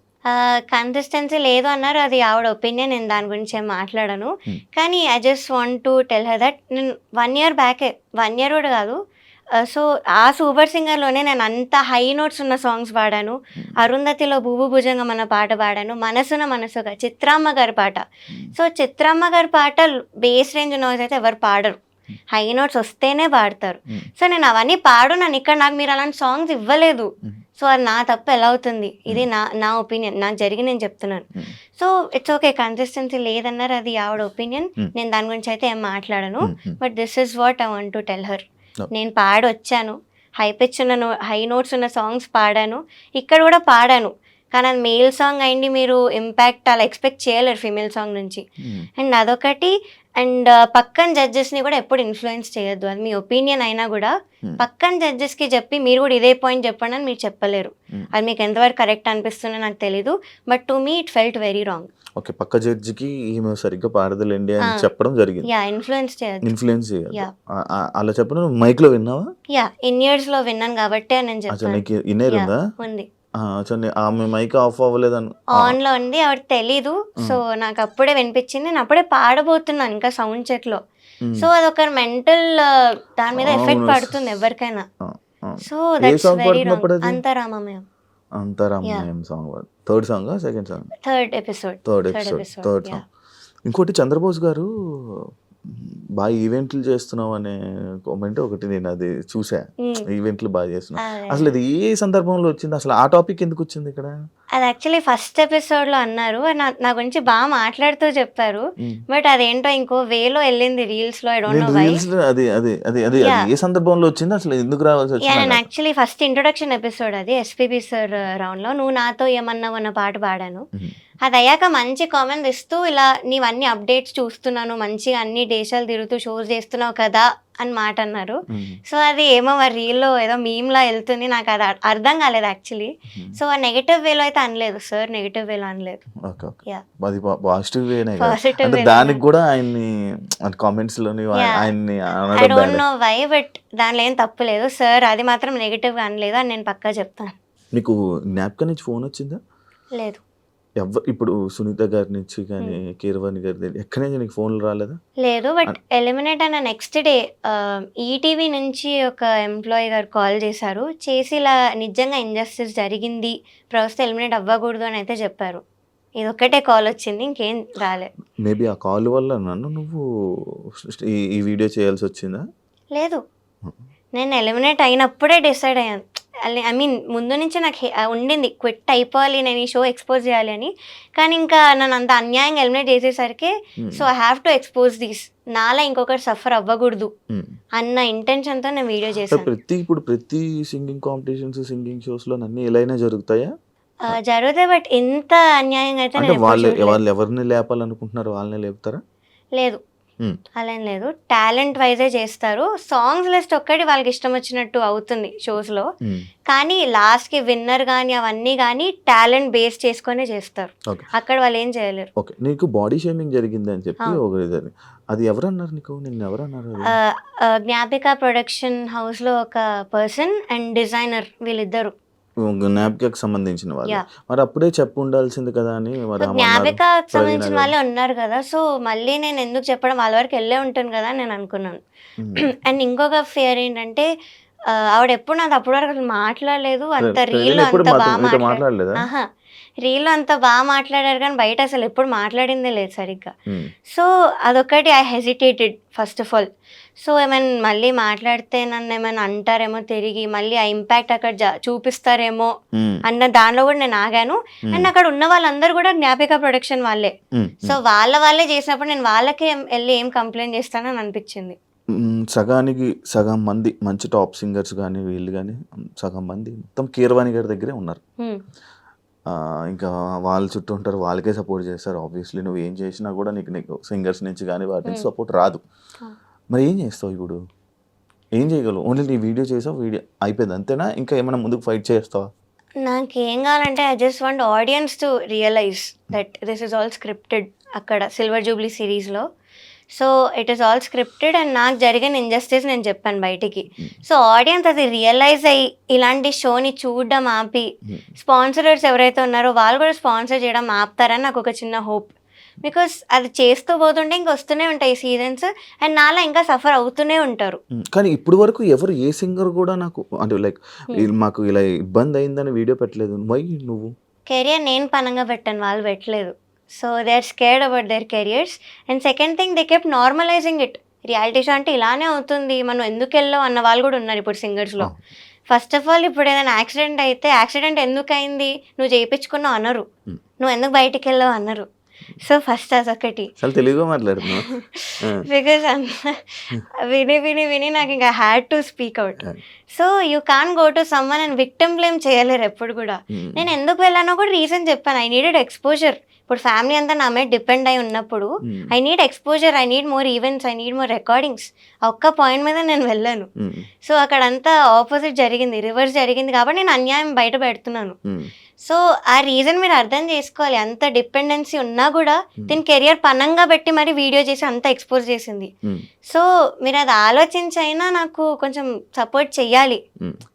కన్సిస్టెన్సీ లేదు అన్నారు, అది ఆవిడ ఒపీనియన్, నేను దాని గురించి ఏం మాట్లాడను. కానీ I just want to tell her that నేను 1 year బ్యాకే, 1 year కూడా కాదు, సో ఆ సూపర్ సింగర్లోనే నేను అంత హై నోట్స్ ఉన్న సాంగ్స్ పాడాను. అరుంధతిలో భూభు భుజంగం అన్న పాట పాడాను, మనసున మనసుగా చిత్రమ్మ గారి పాట. సో చిత్రమ్మ గారి పాట బేస్ రేంజ్ నోట్స్ అయితే ఎవరు పాడరు, హై నోట్స్ వస్తేనే పాడతారు. సో నేను అవన్నీ పాడున్నాను ఇక్కడ, నాకు మీరు అలాంటి సాంగ్స్ ఇవ్వలేదు. సో అది నా తప్పు ఎలా అవుతుంది? ఇది నా ఒపీనియన్, నాకు జరిగి నేను చెప్తున్నాను. సో ఇట్స్ ఓకే, కన్సిస్టెన్సీ లేదన్నారు, అది ఆవిడ ఒపీనియన్, నేను దాని గురించి అయితే ఏం మాట్లాడను. But this is what I want to tell her. నేను పాడొచ్చాను, హై పిచ్ ఉన్న హై నోట్స్ ఉన్న సాంగ్స్ పాడాను, ఇక్కడ కూడా పాడాను. కానీ అది మేల్ సాంగ్ అయింది, మీరు ఇంపాక్ట్ అలా ఎక్స్పెక్ట్ చేయలేరు ఫీమేల్ సాంగ్ నుంచి. అండ్ అదొకటి. అండ్ పక్కన జడ్జెస్ని కూడా ఎప్పుడు ఇన్ఫ్లుయెన్స్ చేయొద్దు, అది మీ ఒపీనియన్ అయినా కూడా పక్కన జడ్జెస్కి చెప్పి మీరు కూడా ఇదే పాయింట్ చెప్పండి అని మీరు చెప్పలేరు. అది మీకు ఎంతవరకు కరెక్ట్ అనిపిస్తుందో నాకు తెలీదు, but to me it felt very wrong. Okay, పక్క జడ్జికి ఈమె సరిగ్గా పాడదలేండి అని చెప్పడం జరిగింది. యా, ఇన్ఫ్లుయెన్స్ చేయొద్దు. అలా చెప్పడం మైక్ లో విన్నావా? యా, ఇన్ ఇయర్స్ లో విన్నాను కాబట్టి నేను చెప్పాను. ఇన్నర్ ఉందా? ఉంది. ఆమె మైక్ ఆఫ్ అవ్వలేదని ఆన్ లో ఉంది, ఆవిడ తెలీదు. సో నాకు అప్పుడే వినిపించింది, నేను అప్పుడే పాడబోతున్నాను ఇంకా సౌండ్ చెక్ లో. సో అదొక మెంటల్ దాని మీద ఎఫెక్ట్ పడుతుంది ఎవరికైనా. So that's very wrong. అంతరామమయం song, third song, second song, third episode. ఇంకోటి చంద్రబోస్ గారు బాగా ఈవెంట్లు చేస్తున్నావు అనే కామెంట్ ఒకటి నేను అది చూసా, ఈవెంట్లు బాగా చేస్తున్నావు. అసలు ఇది ఏ సందర్భంలో వచ్చింది, అసలు ఆ టాపిక్ ఎందుకు వచ్చింది ఇక్కడ? అది యాక్చువల్లీ ఫస్ట్ ఎపిసోడ్ లో అన్నారు, నా గురించి బాగా మాట్లాడుతూ చెప్పారు. బట్ అదేంటో ఇంకో వేలో వెళ్ళింది రీల్స్ లో. I don't know why. అది ఏ సందర్భంలో వచ్చింది, అసలు ఎందుకు రావాల్సి వచ్చింది? నేను యాక్చువల్లీ ఫస్ట్ ఇంట్రొడక్షన్ ఎపిసోడ్ అది ఎస్పీబీ సార్ రౌండ్ లో నువ్వు నాతో ఏమన్నావు అన్న పాట పాడాను. అది అయ్యాక మంచి కామెంట్ ఇస్తూ ఇలా నీవన్నీ అప్డేట్స్ చూస్తున్నాను, మంచిగా అన్ని దేశాలు తిరుగుతూ షోస్ చేస్తున్నావు కదా అని మాట అన్నారు. సో అది ఏమో మరి రీల్లో ఏదో మీమ్లా వెళ్తుంది, నాకు అది అర్థం కాలేదు యాక్చువల్లీ. సో ఆ నెగటివ్ వేలో అయితే అనలేదు సార్, నెగటివ్ వేలో అనలేదు. దానికి కూడా ఆయన్ని కామెంట్స్ లోని ఆయన్ని I don't know why, but దానిలో ఏం తప్పు లేదు సార్, అది మాత్రం నెగటివ్ గా అనలేదు అని నేను పక్కా చెప్తాను. మీకు జ్ఞాపకం నుంచి ఫోన్ వచ్చిందా? లేదు. ఇప్పుడు సునీత గారి నుంచి కానీ కీరవాణి గారి ఎక్కడి నుంచి నీకు ఫోన్లు రాలేదా? లేదు, బట్ ఎలిమినేట్ అయిన నెక్స్ట్ డే ఈటీవీ నుంచి ఒక ఎంప్లాయీ గారు కాల్ చేశారు, చేసి ఇలా నిజంగా ఇంజస్టిస్ జరిగింది, ప్రస్తుతం ఎలిమినేట్ అవ్వకూడదు అని అయితే చెప్పారు. ఇది ఒక్కటే కాల్ వచ్చింది, ఇంకేం రాలేదు. మేబీ ఆ కాల్ వల్ల నువ్వు ఈ వీడియో చేయాల్సి వచ్చిందా? లేదు, నేను ఎలిమినేట్ అయినప్పుడే డిసైడ్ అయ్యాను. ఐ మీన్ ముందు నుంచి నాకు ఉండింది క్విట్ అయిపోవాలి, నేను ఈ షో ఎక్స్పోజ్ చేయాలి అని. కానీ ఇంకా నన్ను అంత అన్యాయంగా ఎలిమినేట్ చేసేసరికి so I have to expose these, నాలా ఇంకొకటి సఫర్ అవ్వకూడదు అన్న ఇంటెన్షన్తో నేను వీడియో చేశాను. ఇప్పుడు ప్రతి సింగింగ్ కాంపిటీషన్స్, సింగింగ్ షోస్లో అన్నీ ఎలా జరుగుతాయా? జరుగుతాయి, బట్ ఇంత అన్యాయంగా అయితే అంటే వాళ్ళు ఎవరిని లేపాలనుకుంటున్నారు వాళ్ళని లేపుతారా? లేదు, అలా ఏం లేదు. టాలెంట్ వైజే చేస్తారు. సాంగ్స్ లిస్ట్ ఒక్కటి వాళ్ళకి ఇష్టం వచ్చినట్టు అవుతుంది షోస్లో, కానీ లాస్ట్కి విన్నర్ కానీ అవన్నీ కానీ టాలెంట్ బేస్ చేసుకునే చేస్తారు. అక్కడ వాళ్ళు ఏం చేయలేరు. ఓకే, నీకు బాడీ షేమింగ్ జరిగింది అని చెప్పి అది ఎవరన్నారు నీకు? నిన్ను ఎవరన్నారు? జ్ఞాపిక ప్రొడక్షన్ హౌస్లో ఒక పర్సన్ అండ్ డిజైనర్, వీళ్ళిద్దరు జ్ఞాపికకు సంబంధించిన వాళ్ళు. మరి అప్పుడే చెప్పు ఉండాల్సింది కదా అని. జ్ఞాపికకు సంబంధించిన వాళ్ళే ఉన్నారు కదా, సో మళ్ళీ నేను ఎందుకు చెప్పడం, వాళ్ళ వరకు వెళ్ళే ఉంటాను కదా నేను అనుకున్నాను. అండ్ ఇంకొక ఫియర్ ఏంటంటే ఆవిడ ఎప్పుడు నాది అప్పటి వరకు అసలు మాట్లాడలేదు. అంత రీల్ అంత బాగా మాట్లాడలేదు, రీల్ అంతా బాగా మాట్లాడారు కానీ బయట అసలు ఎప్పుడు మాట్లాడిందే లేదు సరిగ్గా. సో అదొకటి I hesitated first of all. So ఏమైనా మళ్ళీ మాట్లాడితే నన్ను ఏమైనా అంటారేమో తిరిగి, మళ్ళీ ఆ ఇంపాక్ట్ అక్కడ చూపిస్తారేమో అన్న దానిలో కూడా నేను ఆగాను. అండ్ అక్కడ ఉన్న వాళ్ళందరూ కూడా జ్ఞాపిక ప్రొడక్షన్ వాళ్ళే, సో వాళ్ళే చేసినప్పుడు నేను వాళ్ళకే వెళ్ళి ఏం కంప్లైంట్ చేస్తానని అనిపించింది. సగానికి సగం మంది మంచి టాప్ సింగర్స్ కానీ వీళ్ళు కానీ సగం మంది మొత్తం కీరవాణి గారి దగ్గరే ఉన్నారు. ఇంకా వాళ్ళ చుట్టూ ఉంటారు, వాళ్ళకే సపోర్ట్ చేస్తారు. ఆబ్వియస్లీ నువ్వు ఏం చేసినా కూడా నీకు సింగర్స్ నుంచి కానీ వాటి నుంచి సపోర్ట్ రాదు. మరి ఏం చేస్తావు ఇప్పుడు? ఏం చేయగలవు? ఓన్లీ నీ వీడియో చేసావు, వీడియో అయిపోయింది అంతేనా? ఇంకా ఏమైనా ముందుకు ఫైట్ చేస్తావా? నాకేం కావాలంటే I just want audience to realise that this is all scripted. అక్కడ సిల్వర్ జూబ్లీ సిరీస్లో so it is all scripted and నాకు జరిగిన ఇంజస్టిస్ నేను చెప్పాను బయటికి. సో ఆడియన్స్ అది రియలైజ్ అయ్యి ఇలాంటి షోని చూడడం ఆపి, స్పాన్సరర్స్ ఎవరైతే ఉన్నారో వాళ్ళు కూడా స్పాన్సర్ చేయడం ఆపుతారని నాకు ఒక చిన్న హోప్. బికాస్ అది చేస్తూ పోతుంటే ఇంకా వస్తూనే ఉంటాయి సీజన్స్ అండ్ నాలా ఇంకా సఫర్ అవుతూనే ఉంటారు. కానీ ఇప్పుడు వరకు ఎవరు ఏ సింగర్ కూడా నాకు అంటే లైక్ మాకు ఇలా ఇబ్బంది అయిందని వీడియో పెట్టలేదు. వై నువ్వు? కెరియర్ నేను పనంగా పెట్టాను, వాళ్ళు పెట్టలేదు. So they are scared about their careers. And second thing they kept normalising it. Reality show అంటే ఇలానే అవుతుంది, మనం ఎందుకు వెళ్ళావు అన్న వాళ్ళు కూడా ఉన్నారు ఇప్పుడు సింగర్స్లో. ఫస్ట్ ఆఫ్ ఆల్ ఇప్పుడు ఏదైనా యాక్సిడెంట్ అయితే యాక్సిడెంట్ ఎందుకు అయింది, నువ్వు చేయించుకున్నావు అనరు, నువ్వు ఎందుకు బయటికి వెళ్ళావు అనరు. సో ఫస్ట్ అదొకటి. తెలుగుగా మాట్లాడుతున్నావు బికాస్ విని నాకు ఇంకా had to speak out. So you can go to someone and victim blame చేయలేరు ఎప్పుడు కూడా. నేను ఎందుకు వెళ్ళానో కూడా రీజన్ చెప్పాను. I needed exposure. ఇప్పుడు ఫ్యామిలీ అంతా నా మీద డిపెండ్ అయి ఉన్నప్పుడు I need exposure, I need more events, I need more recordings. ఒక్క పాయింట్ మీద నేను వెళ్ళాను. సో అక్కడంతా ఆపోజిట్ జరిగింది, రివర్స్ జరిగింది కాబట్టి నేను అన్యాయం బయట పెడుతున్నాను. సో ఆ రీజన్ మీరు అర్థం చేసుకోవాలి. అంత డిపెండెన్సీ ఉన్నా కూడా దీని కెరియర్ పనంగా పెట్టి మరి వీడియో చేసి అంత ఎక్స్పోజ్ చేసింది. సో మీరు అది ఆలోచించైనా నాకు కొంచెం సపోర్ట్ చెయ్యాలి.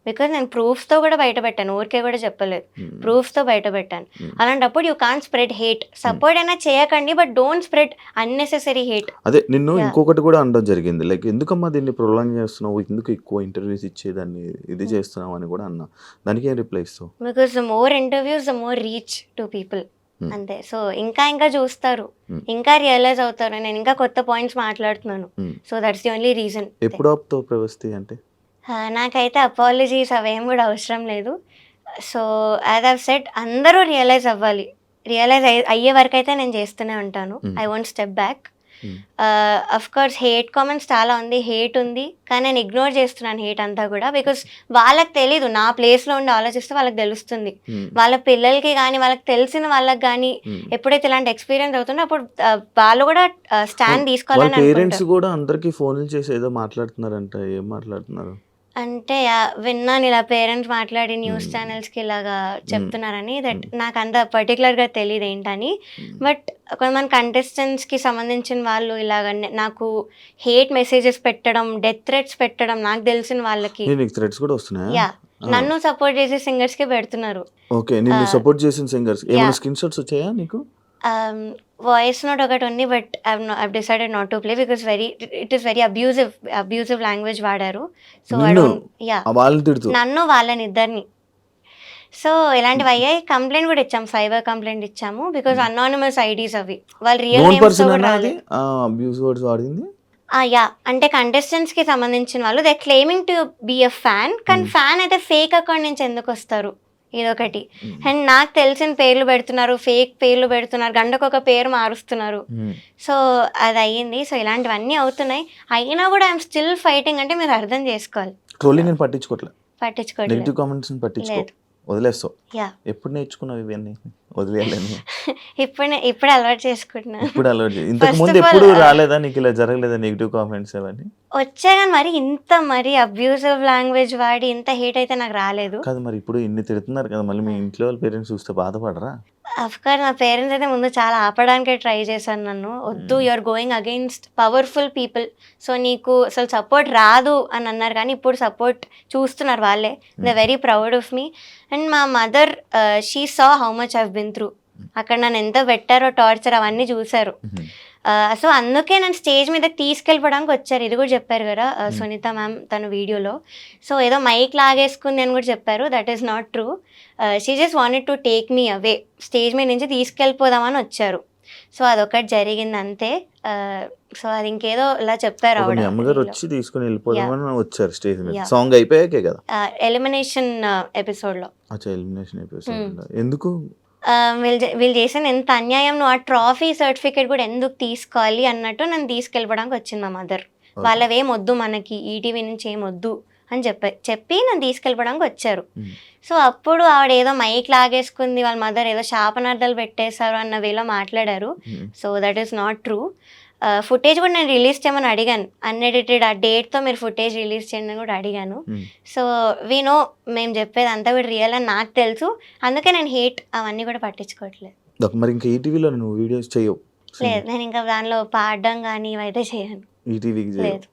బికాజ్ నేను ప్రూఫ్స్తో కూడా బయట పెట్టాను, ఊరికే కూడా చెప్పలేదు, ప్రూఫ్స్తో బయట పెట్టాను. అలాంటప్పుడు you can't spread hate. Support అయినా చేయకండి, but don't spread unnecessary hate. అదే నిన్ను ఇంకొకటి కూడా అనడం జరిగింది, లైక్ ఎందుకమ్మా దీన్ని ప్రొలాంగ్ చేస్తున్నావు, ఎందుకు ఎక్కువ ఇంటర్వ్యూస్ ఇచ్చేదాన్ని ఇది చేస్తున్నావు అని కూడా అన్నా. దానికి ఏం రిప్లై ఇస్తావు? Because the more interviews the more reach to people. అంతే. సో ఇంకా చూస్తారు, ఇంకా రియలైజ్ అవుతారు, నేను ఇంకా కొత్త పాయింట్స్ మాట్లాడుతున్నాను. So that's the only reason. ఎప్పుడు ఆపుతావు ప్రవస్తి అంటే? నాకైతే అపాలజీస్ అవేం కూడా అవసరం లేదు. సో యాజ్ ఐవ్ సెడ్ అందరూ రియలైజ్ అవ్వాలి. రియలైజ్ అయ్యే వరకు అయితే నేను చేస్తూనే ఉంటాను. I won't step back. Of course hate comments చాలా ఉంది, హేట్ ఉంది, కానీ నేను ఇగ్నోర్ చేస్తున్నాను హేట్ అంతా కూడా. బికాస్ వాళ్ళకి తెలీదు, నా ప్లేస్లో ఉండి ఆలోచిస్తే వాళ్ళకి తెలుస్తుంది. వాళ్ళ పిల్లలకి కానీ వాళ్ళకి తెలిసిన వాళ్ళకి కానీ ఎప్పుడైతే ఇలాంటి ఎక్స్పీరియన్స్ అవుతుందో అప్పుడు వాళ్ళు కూడా స్టాండ్ తీసుకోవాలని. పేరెంట్స్ కూడా అందరికీ ఫోన్లు చేసి ఏదో మాట్లాడుతున్నారంట, ఏం మాట్లాడుతున్నారు అంటే విన్నాను ఇలా పేరెంట్స్ మాట్లాడి న్యూస్ ఛానల్స్కి ఇలాగా చెప్తున్నారని. దట్ నాకు అంత పర్టికులర్గా తెలియదు ఏంటని. బట్ కొంతమంది కంటెస్టెంట్స్కి సంబంధించిన వాళ్ళు ఇలాగ నాకు హేట్ మెసేజెస్ పెట్టడం, డెత్ థ్రెట్స్ పెట్టడం నాకు తెలిసిన వాళ్ళకి. థ్రెట్స్ కూడా వస్తున్నాయా? యా, నన్ను సపోర్ట్ చేసే సింగర్స్కి పెడుతున్నారు. ఓకే, నిన్ను సపోర్ట్ చేసిన సింగర్స్ ఏమైనా స్క్రీన్ షాట్స్ వచ్చాయా నీకు? వాయిస్ నోట్ ఒకటి ఉంది, but I've decided not to play because it is very abusive language వాడారు. సో నన్ను వాళ్ళని ఇద్దరిని. సో ఇలాంటివి అయ్యాయి. కంప్లైంట్ కూడా ఇచ్చాము, సైబర్ కంప్లైంట్ ఇచ్చాము. బికాస్ అనానిమస్ ఐడీస్ అవి, వాళ్ళు రియల్ నేమ్స్ కూడా రాలేదు. యా అంటే కంటెస్టెంట్స్కి సంబంధించిన వాళ్ళు they claiming to be a fan, కానీ ఫ్యాన్ అయితే ఫేక్ అకౌంట్ నుంచి ఎందుకు వస్తారు, ఇదొకటి. అండ్ నాకు తెలిసిన పేర్లు పెడుతున్నారు, ఫేక్ పేర్లు పెడుతున్నారు, గంటకొక పేరు మారుస్తున్నారు. సో అది అయ్యింది. సో ఇలాంటివన్నీ అవుతున్నాయి. అయినా కూడా ఐఎమ్ స్టిల్ ఫైటింగ్ అంటే మీరు అర్థం చేసుకోవాలి. ట్రోలింగ్ నేను పట్టించుకోవట్లేదు, పట్టించుకోవట్లేదు, నెగిటివ్ కామెంట్స్ పట్టించుకో, వదిలేస్తావు. ఎప్పుడు నేర్చుకున్నావు ఇవన్నీ? వదిలేయాలని ఇప్పుడు అలవాటు చేసుకుంటున్నా. ఇప్పుడు అలవాటు. ఇంతకు ముందు ఎప్పుడు రాలేదా నీకు, ఇలా జరగలేదా నెగిటివ్ కామెంట్స్ అవన్నీ? వచ్చాయి కానీ మరి అబ్యూజివ్ లాంగ్వేజ్ వాడి ఇంత హేట్ అయితే నాకు రాలేదు. కాదు మరి ఇప్పుడు ఇన్ని తిడుతున్నారు కదా, మళ్ళీ మీ ఇంట్లో వాళ్ళ పేరెంట్స్ చూస్తే బాధపడరా? అఫ్కోర్స్ నా పేరెంట్స్ అయితే ముందు చాలా ఆపడానికే ట్రై చేశాను నన్ను. వద్దు, you're going against powerful people, so నీకు అసలు సపోర్ట్ రాదు అని అన్నారు. కానీ ఇప్పుడు సపోర్ట్ చూస్తున్నారు వాళ్ళే. They very proud of me. And మా mother she saw how much I've been through. అక్కడ నన్ను ఎంత పెట్టారో టార్చర్ అవన్నీ చూశారు. సో అందుకే నన్ను స్టేజ్ మీదకి తీసుకెళ్ళిపోవడానికి వచ్చారు. ఇది కూడా చెప్పారు కదా సునీత మ్యామ్ తన వీడియోలో. సో ఏదో మైక్ లాగేసుకుంది అని కూడా చెప్పారు. That is not true. She just wanted to take me away, stage మీద నుంచి తీసుకెళ్ళిపోదామని వచ్చారు. సో అదొకటి జరిగింది అంతే. సో అది ఇంకేదో ఇలా చెప్పారు. అమ్మగారు వచ్చి తీసుకుని వెళ్ళిపోదామని వచ్చారు స్టేజ్ మీద. సాంగ్ అయిపోయాకే కదా, ఎలిమినేషన్ ఎపిసోడ్లో. ఎలిమినేషన్ ఎపిసోడ్ ఎందుకు? వీళ్ళు చేసిన ఎంత అన్యాయం, నువ్వు ఆ ట్రాఫీ సర్టిఫికేట్ కూడా ఎందుకు తీసుకోవాలి అన్నట్టు నన్ను తీసుకెళ్ళడానికి వచ్చింది మా మదర్. వాళ్ళవేం వద్దు మనకి, ఈటీవీ నుంచి ఏం వద్దు అని చెప్పి నన్ను తీసుకెళ్ళడానికి వచ్చారు. సో అప్పుడు ఆవిడ ఏదో మైక్ లాగేసుకుంది, వాళ్ళ మదర్ ఏదో శాపనార్థాలు పెట్టేశారు అన్న వేలో మాట్లాడారు. So that is not true. Footage కూడా నేను రిలీజ్ చేయమని అడిగాను, అన్ఎడిటెడ్ ఆ డేట్తో మీరు ఫుటేజ్ రిలీజ్ చేయండి అని కూడా అడిగాను. సో వీ నో మేము చెప్పేది అంతా కూడా రియల్ అని నాకు తెలుసు. అందుకే నేను హేట్ అవన్నీ కూడా పట్టించుకోవట్లేదు. మరి ఇంకా ఈటీవీలో నువ్వు వీడియోస్ చేయవు? లేదు, నేను ఇంకా దానిలో పాడడం కానీ ఇవైతే చేయను. ఈటీవీకి లేదు,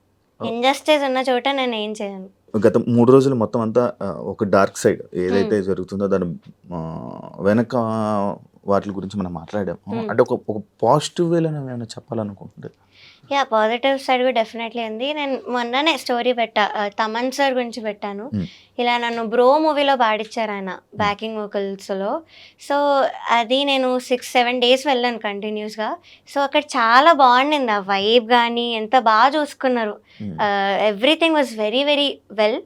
ఇంజస్టిస్ ఉన్న చోట నేను ఏం చేయను. గత 3 రోజులు మొత్తం అంతా ఒక డార్క్ సైడ్ ఏదైతే జరుగుతుందో దాని వెనక వాటి గురించి మనం మాట్లాడాం. అంటే ఒక పాజిటివ్ వేలో ఏమైనా చెప్పాలనుకుంటుంది? యా, పాజిటివ్ సైడ్ కూడా డెఫినెట్లీ ఉంది. నేను మొన్ననే స్టోరీ పెట్టా, తమన్ సార్ గురించి పెట్టాను. ఇలా నన్ను బ్రో మూవీలో పాడించారు ఆయన బ్యాకింగ్ వోకల్స్లో. సో అది నేను 6-7 డేస్ వెళ్ళాను కంటిన్యూస్గా. సో అక్కడ చాలా బాగుండింది, ఆ వైబ్ కానీ ఎంత బాగా చూసుకున్నారు. Everything was very very well.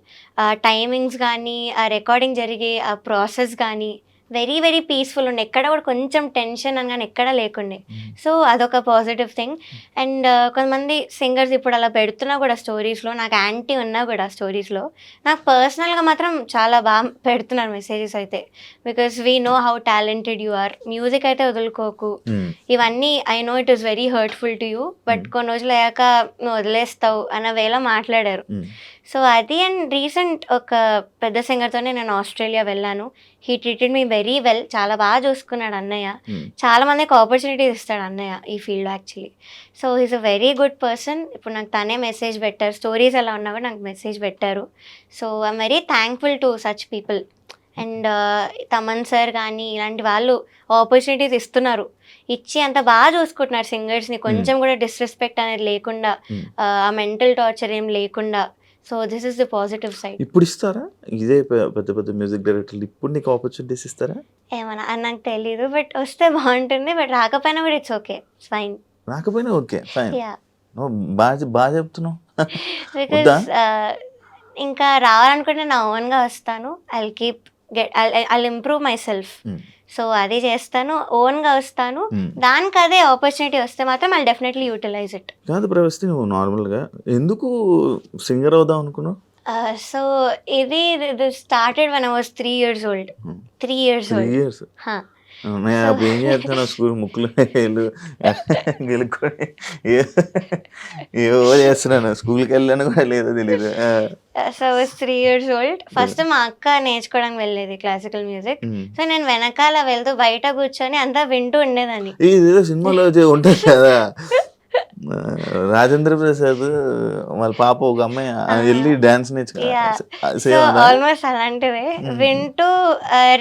Timings కానీ, ఆ రికార్డింగ్ జరిగే ఆ ప్రాసెస్ కానీ వెరీ వెరీ పీస్ఫుల్ ఉండే. ఎక్కడ కూడా కొంచెం టెన్షన్ అని కానీ ఎక్కడా లేకుండే. సో అదొక పాజిటివ్ థింగ్. అండ్ కొంతమంది సింగర్స్ ఇప్పుడు అలా పెడుతున్నా కూడా స్టోరీస్లో, నాకు యాంటీ ఉన్నా కూడా స్టోరీస్లో నాకు పర్సనల్గా మాత్రం చాలా బాగా పెడుతున్నారు మెసేజెస్ అయితే. Because we know how talented you are, music అయితే వదులుకోకు, ఇవన్నీ I know it is very hurtful to you, but కొన్ని రోజులు అయ్యాక నువ్వు వదిలేస్తావు అన్న వేళ మాట్లాడారు. సో అది. అండ్ రీసెంట్ ఒక పెద్ద సింగర్తోనే నేను ఆస్ట్రేలియా వెళ్ళాను. He treated me very well, చాలా బాగా చూసుకున్నాడు అన్నయ్య. చాలా మందికి ఆపర్చునిటీస్ ఇస్తాడు అన్నయ్య ఈ field actually. So he's a very good person. ఇప్పుడు నాకు తనే మెసేజ్ పెట్టారు, స్టోరీస్ ఎలా ఉన్నా కూడా నాకు మెసేజ్ పెట్టారు. So I'm very thankful to such people. And Thaman sir కానీ ఇలాంటి వాళ్ళు ఆపర్చునిటీస్ ఇస్తున్నారు, ఇచ్చి అంత బాగా చూసుకుంటున్నారు సింగర్స్ని. కొంచెం కూడా డిస్రెస్పెక్ట్ అనేది లేకుండా, ఆ మెంటల్ టార్చర్ ఏం లేకుండా. So this is the positive side. ఇప్పుడు ఇస్తారా ఇదే పెద్ద పెద్ద మ్యూజిక్ డైరెక్టర్లు ఇప్పుడు నీకు ఆపర్చునిటీస్ ఇస్తారా? ఏమన్నా నాకు తెలీదు, బట్ వస్తే బాగుంటుంది. బట్ రాకపోయినా కూడా ఇట్స్ ఓకే, ఫైన్. రాకపోయినా ఓకే, ఫైన్. బాగా చెప్తున్నావు. బికాస్ ఇంకా రావాలనుకుంటే నా ఓన్గా వస్తాను. I'll improve my self. So అది చేస్తాను, ఓన్గా వస్తాను. దానికి అదే ఆపర్చునిటీ వస్తే మాత్రం ఐ డెఫినెట్లీ యూటిలైజ్ ఇట్. కాదు ప్రవస్తి, నువ్వు నార్మల్గా ఎందుకు సింగర్ అవుదాం అనుకున్నావు? సో ఇది started when I was 3 years old. 3 years old. 3 years. నేను అప్పుడు ఏం చేస్తాను, స్కూల్ ముక్కులు గెలుక్కొని ఏవో చేస్తున్నాను, స్కూల్కి వెళ్ళాను కూడా లేదో తెలీదు. So I was 3 years old. First మా అక్క నేర్చుకోవడానికి వెళ్ళేది క్లాసికల్ మ్యూజిక్. సో నేను వెనకాల వెళ్తూ బయట కూర్చొని అంతా వింటూ ఉండేదాన్ని. ఇదేదో సినిమాలో ఉంటుంది కదా, రాజేంద్ర ప్రసాద్ వాళ్ళ పాప ఒక అమ్మాయి వెళ్ళి డాన్స్ నేర్చుకున్నా. ఆల్మోస్ట్ అలాంటివే వింటూ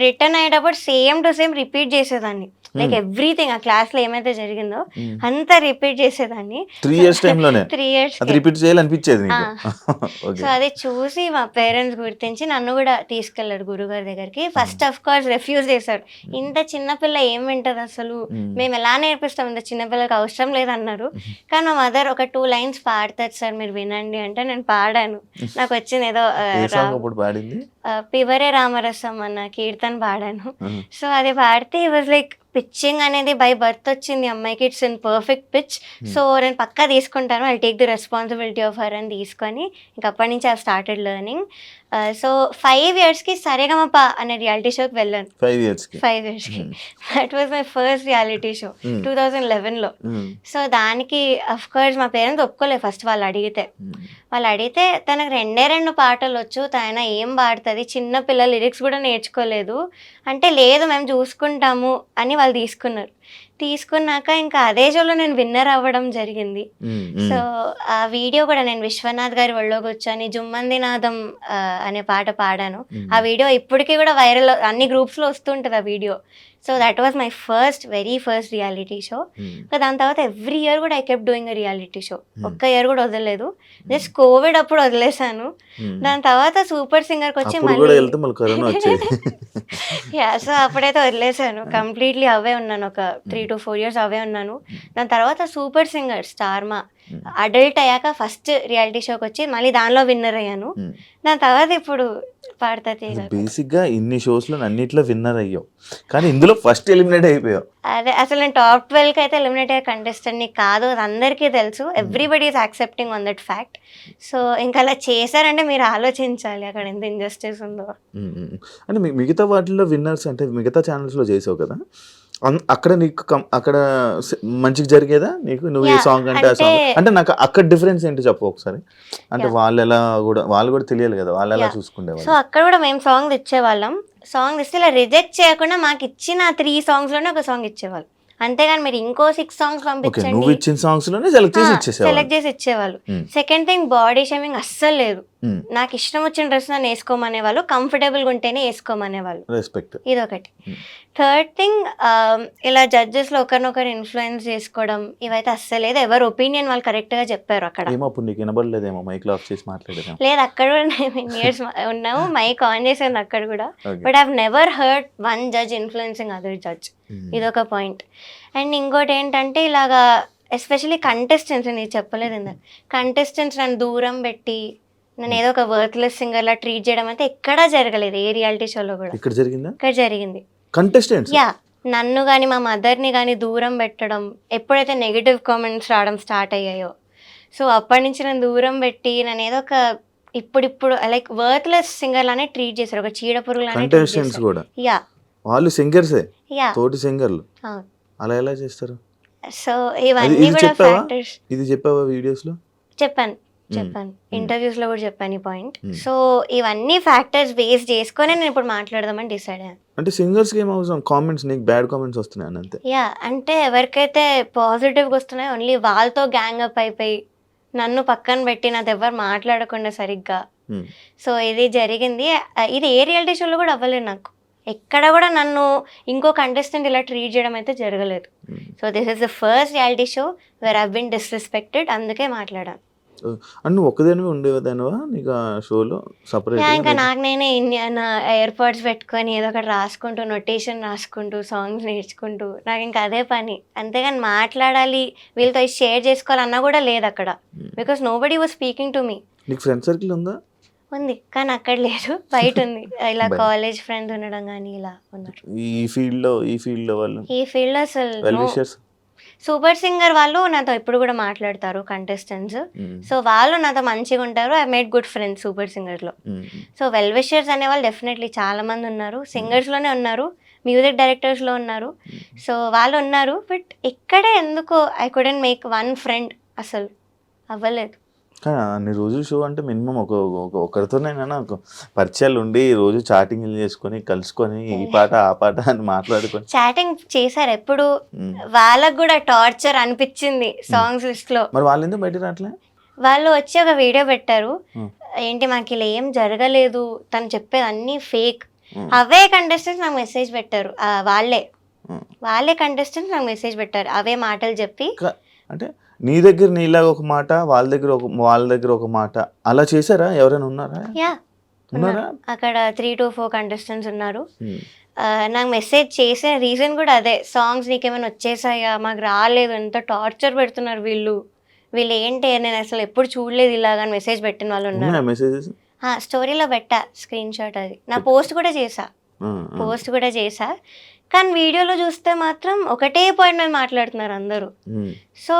రిటర్న్ అయ్యేటప్పుడు సేమ్ టు సేమ్ రిపీట్ చేసేదాన్ని. లైక్ ఎవ్రీథింగ్ ఆ క్లాస్ లో ఏమైతే జరిగిందో అంతా రిపీట్ చేసేదాన్ని 3 years టైంలోనే 3 years అది రిపీట్ చేయాలనిపించేది సో అది చూసి మా పేరెంట్స్ గుర్తించి నన్ను కూడా తీసుకెళ్లారు గురుగారి దగ్గరికి. ఫస్ట్ ఆఫ్ కోర్స్ రిఫ్యూజ్ చేశారు, ఇంత చిన్నపిల్ల ఏం వింటది అసలు, మేము ఎలా నేర్పిస్తాం, ఇంత చిన్నపిల్లకి అవసరం లేదన్నారు. కానీ మా మదర్ ఒక 2 lines పాడతారు సార్ మీరు వినండి అంటే నేను పాడాను. నాకు వచ్చింది ఏదో పివరే రామరసం అన్న కీర్తన పాడాను. సో అది పాడితే ఈ వాజ్ లైక్ పిచ్చింగ్ అనేది బై బర్త్ వచ్చింది అమ్మాయికి, it's in perfect pitch. So నేను పక్కా తీసుకుంటాను, I take the responsibility of her అని తీసుకొని ఇంక అప్పటి నుంచి ఐ స్టార్టెడ్ లెర్నింగ్. సో 5 yearsకి సరేగమప అనే రియాలిటీ షోకి వెళ్ళాను. 5 yearsకి that was my first reality show 2011లో. సో దానికి అఫ్ కోర్స్ మా పేరెంట్స్ ఒప్పుకోలేదు ఫస్ట్. వాళ్ళు అడిగితే తనకు 2 పాటలు వచ్చు, తన ఏం పాడుతుంది, చిన్న పిల్లల లిరిక్స్ కూడా నేర్చుకోలేదు అంటే, లేదు మేము చూసుకుంటాము అని వాళ్ళు తీసుకున్నాక ఇంకా అదే షోలో నేను విన్నర్ అవ్వడం జరిగింది. సో ఆ వీడియో కూడా నేను విశ్వనాథ్ గారి ఒళ్ళో కూర్చొని జుమ్మంది నాదం అనే పాట పాడాను. ఆ వీడియో ఇప్పటికీ కూడా వైరల్, అన్ని గ్రూప్స్లో వస్తుంటుంది ఆ video. So that was my very first reality show. దాని తర్వాత ఎవ్రీ ఇయర్ కూడా I kept doing reality show. ఒక్క ఇయర్ కూడా వదలలేదు. జస్ట్ కోవిడ్ అప్పుడు వదిలేసాను. దాని తర్వాత సూపర్ సింగర్కి వచ్చి సో అప్పుడైతే వదిలేసాను కంప్లీట్లీ. అవే ఉన్నాను ఒక 3 to 4 years అవే ఉన్నాను. దాని తర్వాత సూపర్ సింగర్ స్టార్మా అడల్ట్ అయ్యాక ఫస్ట్ రియాలిటీ షోకి వచ్చి మళ్ళీ దానిలో విన్నర్ అయ్యాను. దాని తర్వాత ఇప్పుడు పాడతా. బేసిక్ గా ఇన్ని షోస్ లో అన్నిట్లో విన్నర్ అయ్యావు, కానీ ఇందులో ఫస్ట్ ఎలిమినేట్ అయిపోయావు. అదే అసలు నేను top 12కి అయితే ఎలిమినేట్ అయ్యే కంటెస్టెంట్ ని కాదు, అది అందరికీ తెలుసు. Everybody is accepting on that fact. So ఇంకా అలా చేశారంటే మీరు ఆలోచించాలి అక్కడ ఎంత ఇంజస్టిస్ ఉందో. అంటే మిగతా వాటిల్లో విన్నర్స్ అంటే మిగతా ఛానల్స్ లో చేసావు కదా, అక్కడ నీకు అక్కడ మంచిగా జరిగేదా నీకు? నువ్వు ఏ సాంగ్ అంటే ఆ సాంగ్ అంటే నాకు అక్కడ డిఫరెన్స్ ఏంటి చెప్పు ఒకసారి. అంటే వాళ్ళు కూడా తెలియాలి కదా, వాళ్ళు ఎలా చూసుకునేవాళ్ళు. సో అక్కడ కూడా మేము సాంగ్ తెచ్చేవాళ్ళం. సాంగ్ ఇస్తే ఇలా రిజెక్ట్ చేయకుండా మాకు ఇచ్చిన 3 songs లోనే ఒక సాంగ్ ఇచ్చేవాళ్ళు. అంతేగాని మీరు ఇంకో 6 songs పంపించండి, నువ్వు ఇచ్చిన సాంగ్స్ లోనే సెలెక్ట్ చేసి ఇచ్చేవాళ్ళు. సెకండ్ థింగ్, బాడీ షేమింగ్ అస్సలు లేదు. నాకు ఇష్టం వచ్చిన డ్రెస్ నన్ను వేసుకోమనేవాళ్ళు, కంఫర్టబుల్ గా ఉంటేనే వేసుకోమనేవాళ్ళు. రెస్పెక్ట్. ఇదొకటి. థర్డ్ థింగ్, ఇలా జడ్జెస్ లో ఒకరినొకరు ఇన్ఫ్లుయెన్స్ చేసుకోవడం ఇవైతే అస్సలు లేదు. ఎవరు ఒపీనియన్ వాళ్ళు కరెక్ట్ గా చెప్పారు అక్కడ. లేదు, అక్కడ కూడా ఇయర్స్ ఉన్నాము, మైక్ ఆన్ చేసింది అక్కడ కూడా. But I have never heard one judge influencing other judge. ఇదొక పాయింట్. అండ్ ఇంకోటి ఏంటంటే ఇలాగా ఎస్పెషల్లీ కంటెస్టెంట్స్, నేను చెప్పలేదు ఇందాక, కంటెస్టెంట్స్ నన్ను దూరం పెట్టి నేను ఏదో ఒక వర్త్లెస్ సింగర్ లా ట్రీట్ చేయడం అయితే ఎక్కడా జరగలేదు ఏ రియాలిటీ షోలో కూడా. ఇక్కడ జరిగింది. కంటెస్టెంట్స్ నన్ను కానీ మా మదర్ని కానీ దూరం పెట్టడం, ఎప్పుడైతే నెగిటివ్ కామెంట్స్ రావడం స్టార్ట్ అయ్యాయో, సో అప్పటి నుంచి నన్ను దూరం పెట్టి నన్ను ఏదో ఒక ఇప్పుడు లైక్ వర్త్లెస్ సింగర్ లానే ట్రీట్ చేశారు, ఒక చీడ పురుగు లానే. వాళ్ళు సింగర్సే, తోటి సింగర్లు అలా ఎలా చేస్తారు? సో ఇవన్నీ కూడా ఫ్యాక్టర్స్. ఇది చెప్పావా వీడియోస్ లో? చెప్పాను, ఇంటర్వ్యూస్ లో కూడా చెప్పాను ఈ పాయింట్. సో ఇవన్నీ ఫ్యాక్టర్స్ బేస్ చేసుకొని నేను ఇప్పుడు మాట్లాడదామని డిసైడ్ అయ్యాను. అంటే సింగర్స్ కి ఏం అవసరం, కామెంట్స్ నీకు బ్యాడ్ కామెంట్స్ వస్తున్నాయి అంతే. అంటే ఎవరికైతే పాజిటివ్ గా వస్తున్నాయో ఓన్లీ వాళ్ళతో గ్యాంగ్ అప్ అయిపోయి నన్ను పక్కన పెట్టి నాతో ఎవరు మాట్లాడకుండా సరిగ్గా. సో ఇది జరిగింది. ఇది ఏ రియాలిటీ షోలో కూడా అవ్వలేదు నాకు. ఎక్కడ కూడా నన్ను ఇంకో కంటెస్టెంట్ ఇలా ట్రీట్ చేయడం అయితే జరగలేదు. So this is the first reality show where I been disrespected, అందుకే మాట్లాడాను. నువ్వు ఒక్కదానివే ఉండేదానివా నీకు ఆ షోలో సపరేట్? ఇంకా నాకు నేనే నా ఎయిర్పాడ్స్ పెట్టుకొని ఏదో ఒకటి రాసుకుంటూ, నొటేషన్ రాసుకుంటూ, సాంగ్స్ నేర్చుకుంటూ, నాకు ఇంకా అదే పని. అంతేగాని మాట్లాడాలి వీళ్ళతో షేర్ చేసుకోవాలన్నా కూడా లేదు అక్కడ. Because nobody was speaking to me. నీకు ఫ్రెండ్ సర్కిల్ ఉందా? ఉంది, కానీ అక్కడ లేదు, బయట ఉంది. ఇలా కాలేజ్ ఫ్రెండ్స్ ఉండడం కానీ ఇలా ఉన్నారు. ఈ ఫీల్డ్ లో అసలు సూపర్ సింగర్ వాళ్ళు నాతో ఇప్పుడు కూడా మాట్లాడతారు కంటెస్టెంట్స్. సో వాళ్ళు నాతో మంచిగా ఉంటారు. I made good friends super singer లో. సో వెల్ విషర్స్ అనే వాళ్ళు డెఫినెట్లీ చాలా మంది ఉన్నారు. సింగర్స్ లోనే ఉన్నారు, మ్యూజిక్ డైరెక్టర్స్ లో ఉన్నారు. సో వాళ్ళు ఉన్నారు. బట్ ఇక్కడే ఎందుకో I couldn't make one friend, అసలు అవ్వలేదు. కానీ అన్ని రోజులు షో అంటే మినిమం ఒకరితోనైనా పరిచయాలు ఉండి రోజు చాటింగ్ చేసుకొని కలుసుకొని ఈ పాట ఆ పాట అని మాట్లాడుకొని. చాటింగ్ చేశారు ఎప్పుడు, వాళ్ళకు కూడా టార్చర్ అనిపించింది సాంగ్స్ లిస్ట్ లో. మరి వాళ్ళు ఎందుకు బయట రావట్లే? వాళ్ళు వచ్చి ఒక వీడియో పెట్టారు, ఏంటి మాకు ఇలా ఏం జరగలేదు, తను చెప్పేది అన్ని ఫేక్. అవే కంటెస్టెంట్స్ నాకు మెసేజ్ పెట్టారు, వాళ్ళే కంటెస్టెంట్స్ నాకు మెసేజ్ పెట్టారు అవే మాటలు చెప్పి. అంటే నీ దగ్గర నీలాగా ఒక మాట, వాళ్ళ దగ్గర ఒక మాట అలా చేశారా? ఎవరైనా ఉన్నారా? ఉన్నారా? అక్కడ 3 to 4 కంటెస్టెంట్స్ ఉన్నారు. నాకు మెసేజ్ చేసిన రీజన్ కూడా అదే, సాంగ్స్ నీకేమైనా వచ్చేసాయా, మాకు రాలేదు, ఎంత టార్చర్ పెడుతున్నారు వీళ్ళు ఏంటి, నేను అసలు ఎప్పుడు చూడలేదు ఇలాగా అని మెసేజ్ పెట్టిన వాళ్ళు ఉన్నారు. మెసేజెస్ స్టోరీలో పెట్టా స్క్రీన్ షాట్, అది నా పోస్ట్ కూడా చేసా. కానీ వీడియోలో చూస్తే మాత్రం ఒకటే పాయింట్ మీద మాట్లాడుతున్నారు అందరూ. సో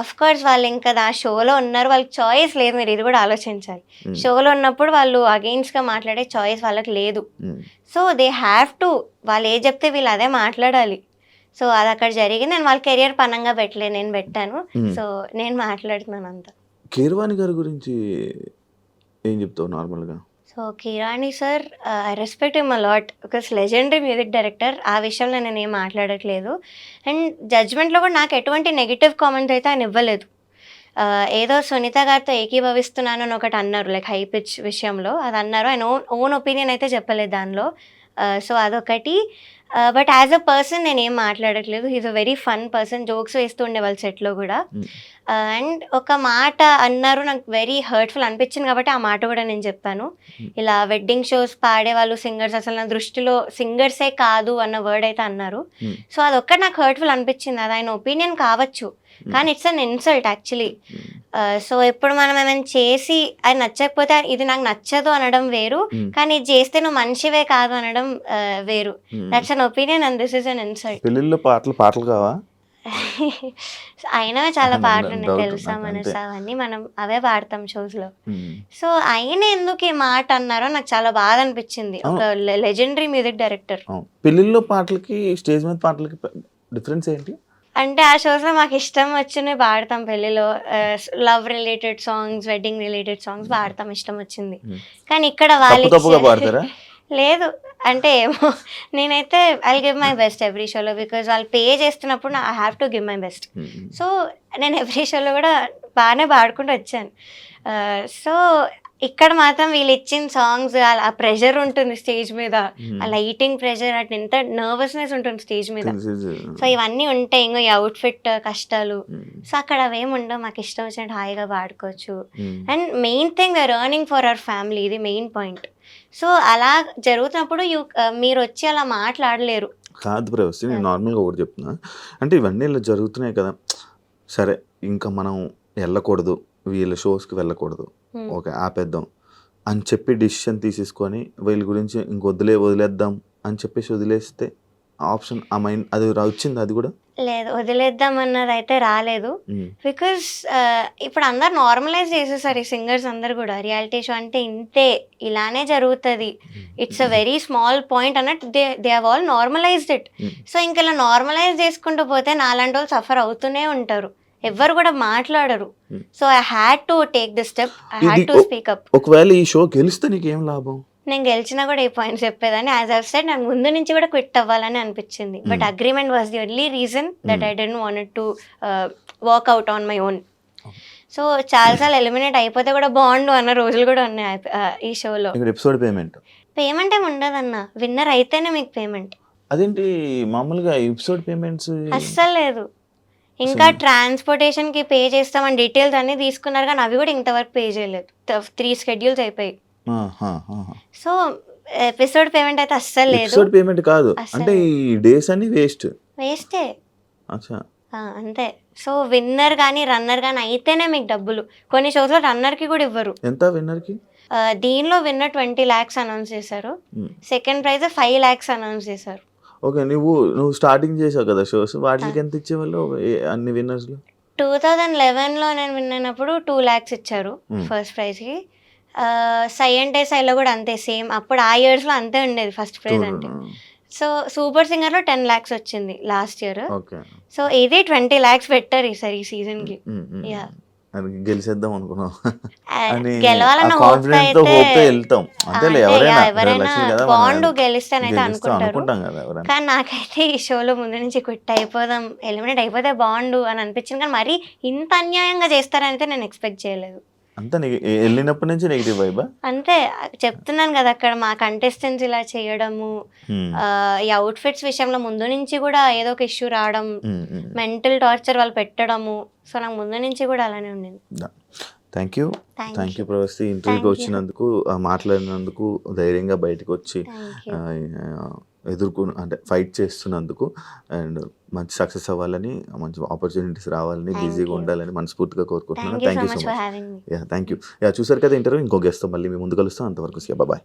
అఫ్ కోర్స్ వాళ్ళు ఇంకా ఆ షోలో ఉన్నారు, వాళ్ళకి చాయిస్ లేదు. మీరు ఇది కూడా ఆలోచించాలి, షోలో ఉన్నప్పుడు వాళ్ళు అగెయిన్స్ట్గా మాట్లాడే చాయిస్ వాళ్ళకి లేదు. సో దే హ్యావ్ టు, వాళ్ళు ఏ చెప్తే వీళ్ళు అదే మాట్లాడాలి. సో అది అక్కడ జరిగింది. నేను వాళ్ళ కెరియర్ పనంగా పెట్టలేదు, నేను పెట్టాను. సో నేను మాట్లాడుతున్నాను అంతా. కీరవాణి గారి గురించి ఏం చెప్తావు నార్మల్గా? So Keeravani sir, I respect him a lot because legendary music director. ఆ విషయంలో నేను ఏం మాట్లాడట్లేదు. అండ్ జడ్జ్మెంట్లో కూడా నాకు ఎటువంటి నెగిటివ్ కామెంట్ అయితే ఆయన ఇవ్వలేదు. ఏదో సునీత గారితో ఏకీభవిస్తున్నాను అని ఒకటి అన్నారు, లైక్ హై పిచ్ విషయంలో అది అన్నారు. ఆయన ఓన్ ఒపీనియన్ అయితే చెప్పలేదు దానిలో. సో అదొకటి. బట్ యాజ్ అ పర్సన్ నేను ఏం మాట్లాడట్లేదు. He's a very fun person, jokes వేస్తూ ఉండేవాళ్ళు సెట్లో కూడా. అండ్ ఒక మాట అన్నారు, నాకు వెరీ హర్ట్ఫుల్ అనిపించింది కాబట్టి ఆ మాట కూడా నేను చెప్పాను. ఇలా వెడ్డింగ్ షోస్ పాడేవాళ్ళు సింగర్స్ అసలు నా దృష్టిలో సింగర్సే కాదు అన్న వర్డ్ అయితే అన్నారు. సో అదొక్కటి నాకు హర్ట్ఫుల్ అనిపించింది. అది ఆయన ఒపీనియన్ కావచ్చు, కానీ it's an insult actually. So ఎప్పుడు మనం ఏమైనా చేసి అది నచ్చకపోతే ఇది నాకు నచ్చదు అనడం వేరు, కానీ ఇది చేస్తే నువ్వు మనిషివే కాదు అనడం వేరు. That's an opinion and this is an insult. పెళ్ళిళ్ళలో పాటలు కావా? అయినా చాలా పాటలు ఉన్నాయి, తెలుసా మనసా, అవన్నీ మనం అవే పాడతాం షోస్ లో. సో ఆయన ఎందుకు ఈ మాట అన్నారో నాకు చాలా బాధ అనిపించింది. ఒక లెజెండరీ మ్యూజిక్ డైరెక్టర్. పెళ్ళిళ్ళలో పాటలకి స్టేజ్ మీద పాటలకి డిఫరెన్స్ ఏంటి అంటే, ఆ షోస్ లో మాకు ఇష్టం వచ్చినవి పాడతాం. పెళ్లిలో love related songs, wedding related songs పాడతాం ఇష్టం వచ్చింది. కానీ ఇక్కడ వాళ్ళు లేదు అంటే ఏమో, నేనైతే I give my best every షోలో, బికాజ్ వాళ్ళు పే చేస్తున్నప్పుడు I have to give my best. So నేను ఎవ్రీ షోలో కూడా బాగానే పాడుకుంటూ వచ్చాను. సో ఇక్కడ మాత్రం వీళ్ళు ఇచ్చిన సాంగ్స్, ఆ ప్రెషర్ ఉంటుంది స్టేజ్ మీద, ఆ లైటింగ్ ప్రెషర్, అట్లా ఎంత నర్వస్నెస్ ఉంటుంది స్టేజ్ మీద. సో ఇవన్నీ ఉంటాయి, ఇంకో ఈ అవుట్ఫిట్ కష్టాలు. సో అక్కడ అవేమి ఉండవు, మాకు ఇష్టం వచ్చినట్టు హాయిగా పాడుకోవచ్చు. And main thing we're earning for our family, ఇది మెయిన్ పాయింట్. సో అలా జరుగుతున్నప్పుడు మీరు వచ్చి అలా మాట్లాడలేరు. కాదు ప్రవస్తి, నేను నార్మల్గా ఒకటి చెప్తున్నా, అంటే ఇవన్నీ ఇలా జరుగుతున్నాయి కదా, సరే ఇంకా మనం వెళ్ళకూడదు, వీళ్ళ షోస్కి వెళ్ళకూడదు, ఓకే ఆపేద్దాం అని చెప్పి డిసిషన్ తీసేసుకొని వీళ్ళ గురించి వదిలేద్దాం అని చెప్పేసి వదిలేస్తే ఆప్షన్ ఆ మైండ్ అది వచ్చింది? అది కూడా లేదు, వదిలేద్దాం అన్నది అయితే రాలేదు. బికాస్ ఇప్పుడు అందరు నార్మలైజ్ చేసేసారు, ఈ సింగర్స్ అందరు కూడా రియాలిటీ షో అంటే ఇంతే, ఇలానే జరుగుతుంది, it's a very small point అన్నట్టు they have all normalised it. So ఇంక ఇలా నార్మలైజ్ చేసుకుంటూ పోతే నాలాంటి వాళ్ళు సఫర్ అవుతూనే ఉంటారు, ఎవ్వరు కూడా మాట్లాడరు. So I had to take this step, I had to speak up. ఒకవేళ ఈ షో గెలిస్తే నీకేం లాభం? నేను గెలిచినా కూడా ఈ పాయింట్ చెప్పేదాన్ని. యాజ్ ఐ సెడ్, నాకు ముందు నుంచి కూడా క్విట్ అవ్వాలని అనిపించింది, but agreement was the only reason that I don't want to work out on my own. So చాలాసార్లు ఎలిమినేట్ అయిపోతే కూడా బాగుండు అన్న రోజులు కూడా ఉన్నాయి ఈ షోలో. ఎపిసోడ్ పేమెంట్ ఏమి ఉండదన్న, విన్నర్ అయితేనే మీకు పేమెంట్. అదేంటి మామూలుగా ఎపిసోడ్ పేమెంట్స్ అస్సలు లేదు. ఇంకా ట్రాన్స్పోర్టేషన్కి పే చేస్తామని డీటెయిల్స్ అన్నీ తీసుకున్నారు, కానీ అవి కూడా ఇంతవరకు పే చేయలేదు. 3 schedules అయిపోయి. సో ఎపిసోడ్ పేమెంట్ అయితే అస్సలు లేదు. ఎపిసోడ్ పేమెంట్ కాదు అంటే ఈ డేస్ అన్ని వేస్టే. అచ్చా, అంతే. సో విన్నర్ కానీ రన్నర్ కానీ అయితేనే మీకు డబ్బులు. కొన్ని షోస్లో రన్నర్కి కూడా ఇవ్వరు. ఎంత విన్నర్కి? దీనిలో విన్నర్ 20 lakhs అనౌన్స్ చేశారు, సెకండ్ ప్రైజ్ 5 lakhs అనౌన్స్ చేశారు. ఓకే, నువ్వు స్టార్టింగ్ చేసావు కదా షోస్, వాటికి ఎంత ఇచ్చేవాళ్ళు అన్ని విన్నర్స్? 2011లో నేను విన్నప్పుడు 2 lakhs ఇచ్చారు ఫస్ట్ ప్రైజ్కి. సై అంటే సైలో కూడా అంతే, సేమ్. అప్పుడు ఆ ఇయర్స్లో అంతే ఉండేది ఫస్ట్ ప్రైజ్ అంటే. సో సూపర్ సింగర్లో 10 lakhs వచ్చింది లాస్ట్ ఇయర్. సో ఇది 20 lakhs పెట్టారు ఈసారి ఈ సీజన్కి. గెలిచేద్దాం అనుకున్నాం, గెలవాలన్న ఎవరైనా బాండ్ గెలిస్తానైతే అనుకుంటారు, కానీ నాకైతే ఈ షోలో ముందు నుంచి క్విట్ అయిపోదాం, ఎలిమినేట్ అయిపోతే బాండు అని అనిపించింది. కానీ మరి ఇంత అన్యాయంగా చేస్తారనైతే నేను ఎక్స్పెక్ట్ చేయలేదు. అంతా వెళ్ళినప్పటి నుంచి నెగిటివ్ వైబా? అంతే చెప్తున్నాను కదా, అక్కడ మా కంటెస్టెంట్స్ ఇలా చేయడము, ఈ అవుట్ఫిట్స్ విషయంలో ముందు నుంచి కూడా ఏదో ఒక ఇష్యూ రావడం, మెంటల్ టార్చర్ వాళ్ళు పెట్టడము. సో నాకు ముందు నుంచి కూడా అలానే ఉండింది. థ్యాంక్ యూ ప్రవస్తి, ఇంటర్వ్యూకి వచ్చినందుకు, మాట్లాడినందుకు, ధైర్యంగా బయటకు వచ్చి అంటే ఫైట్ చేస్తున్నందుకు, అండ్ మంచి సక్సెస్ అవ్వాలని, మంచి ఆపర్చునిటీస్ రావాలని, బిజీగా ఉండాలని మనస్ఫూర్తిగా కోరుకుంటున్నాను. Thank you so much. Thank you. చూసారు కదా ఇంటర్వ్యూ. ఇంకో గెస్ట్తో మళ్ళీ మీ ముందు కలుస్తాం. అంతవరకు బాయ్.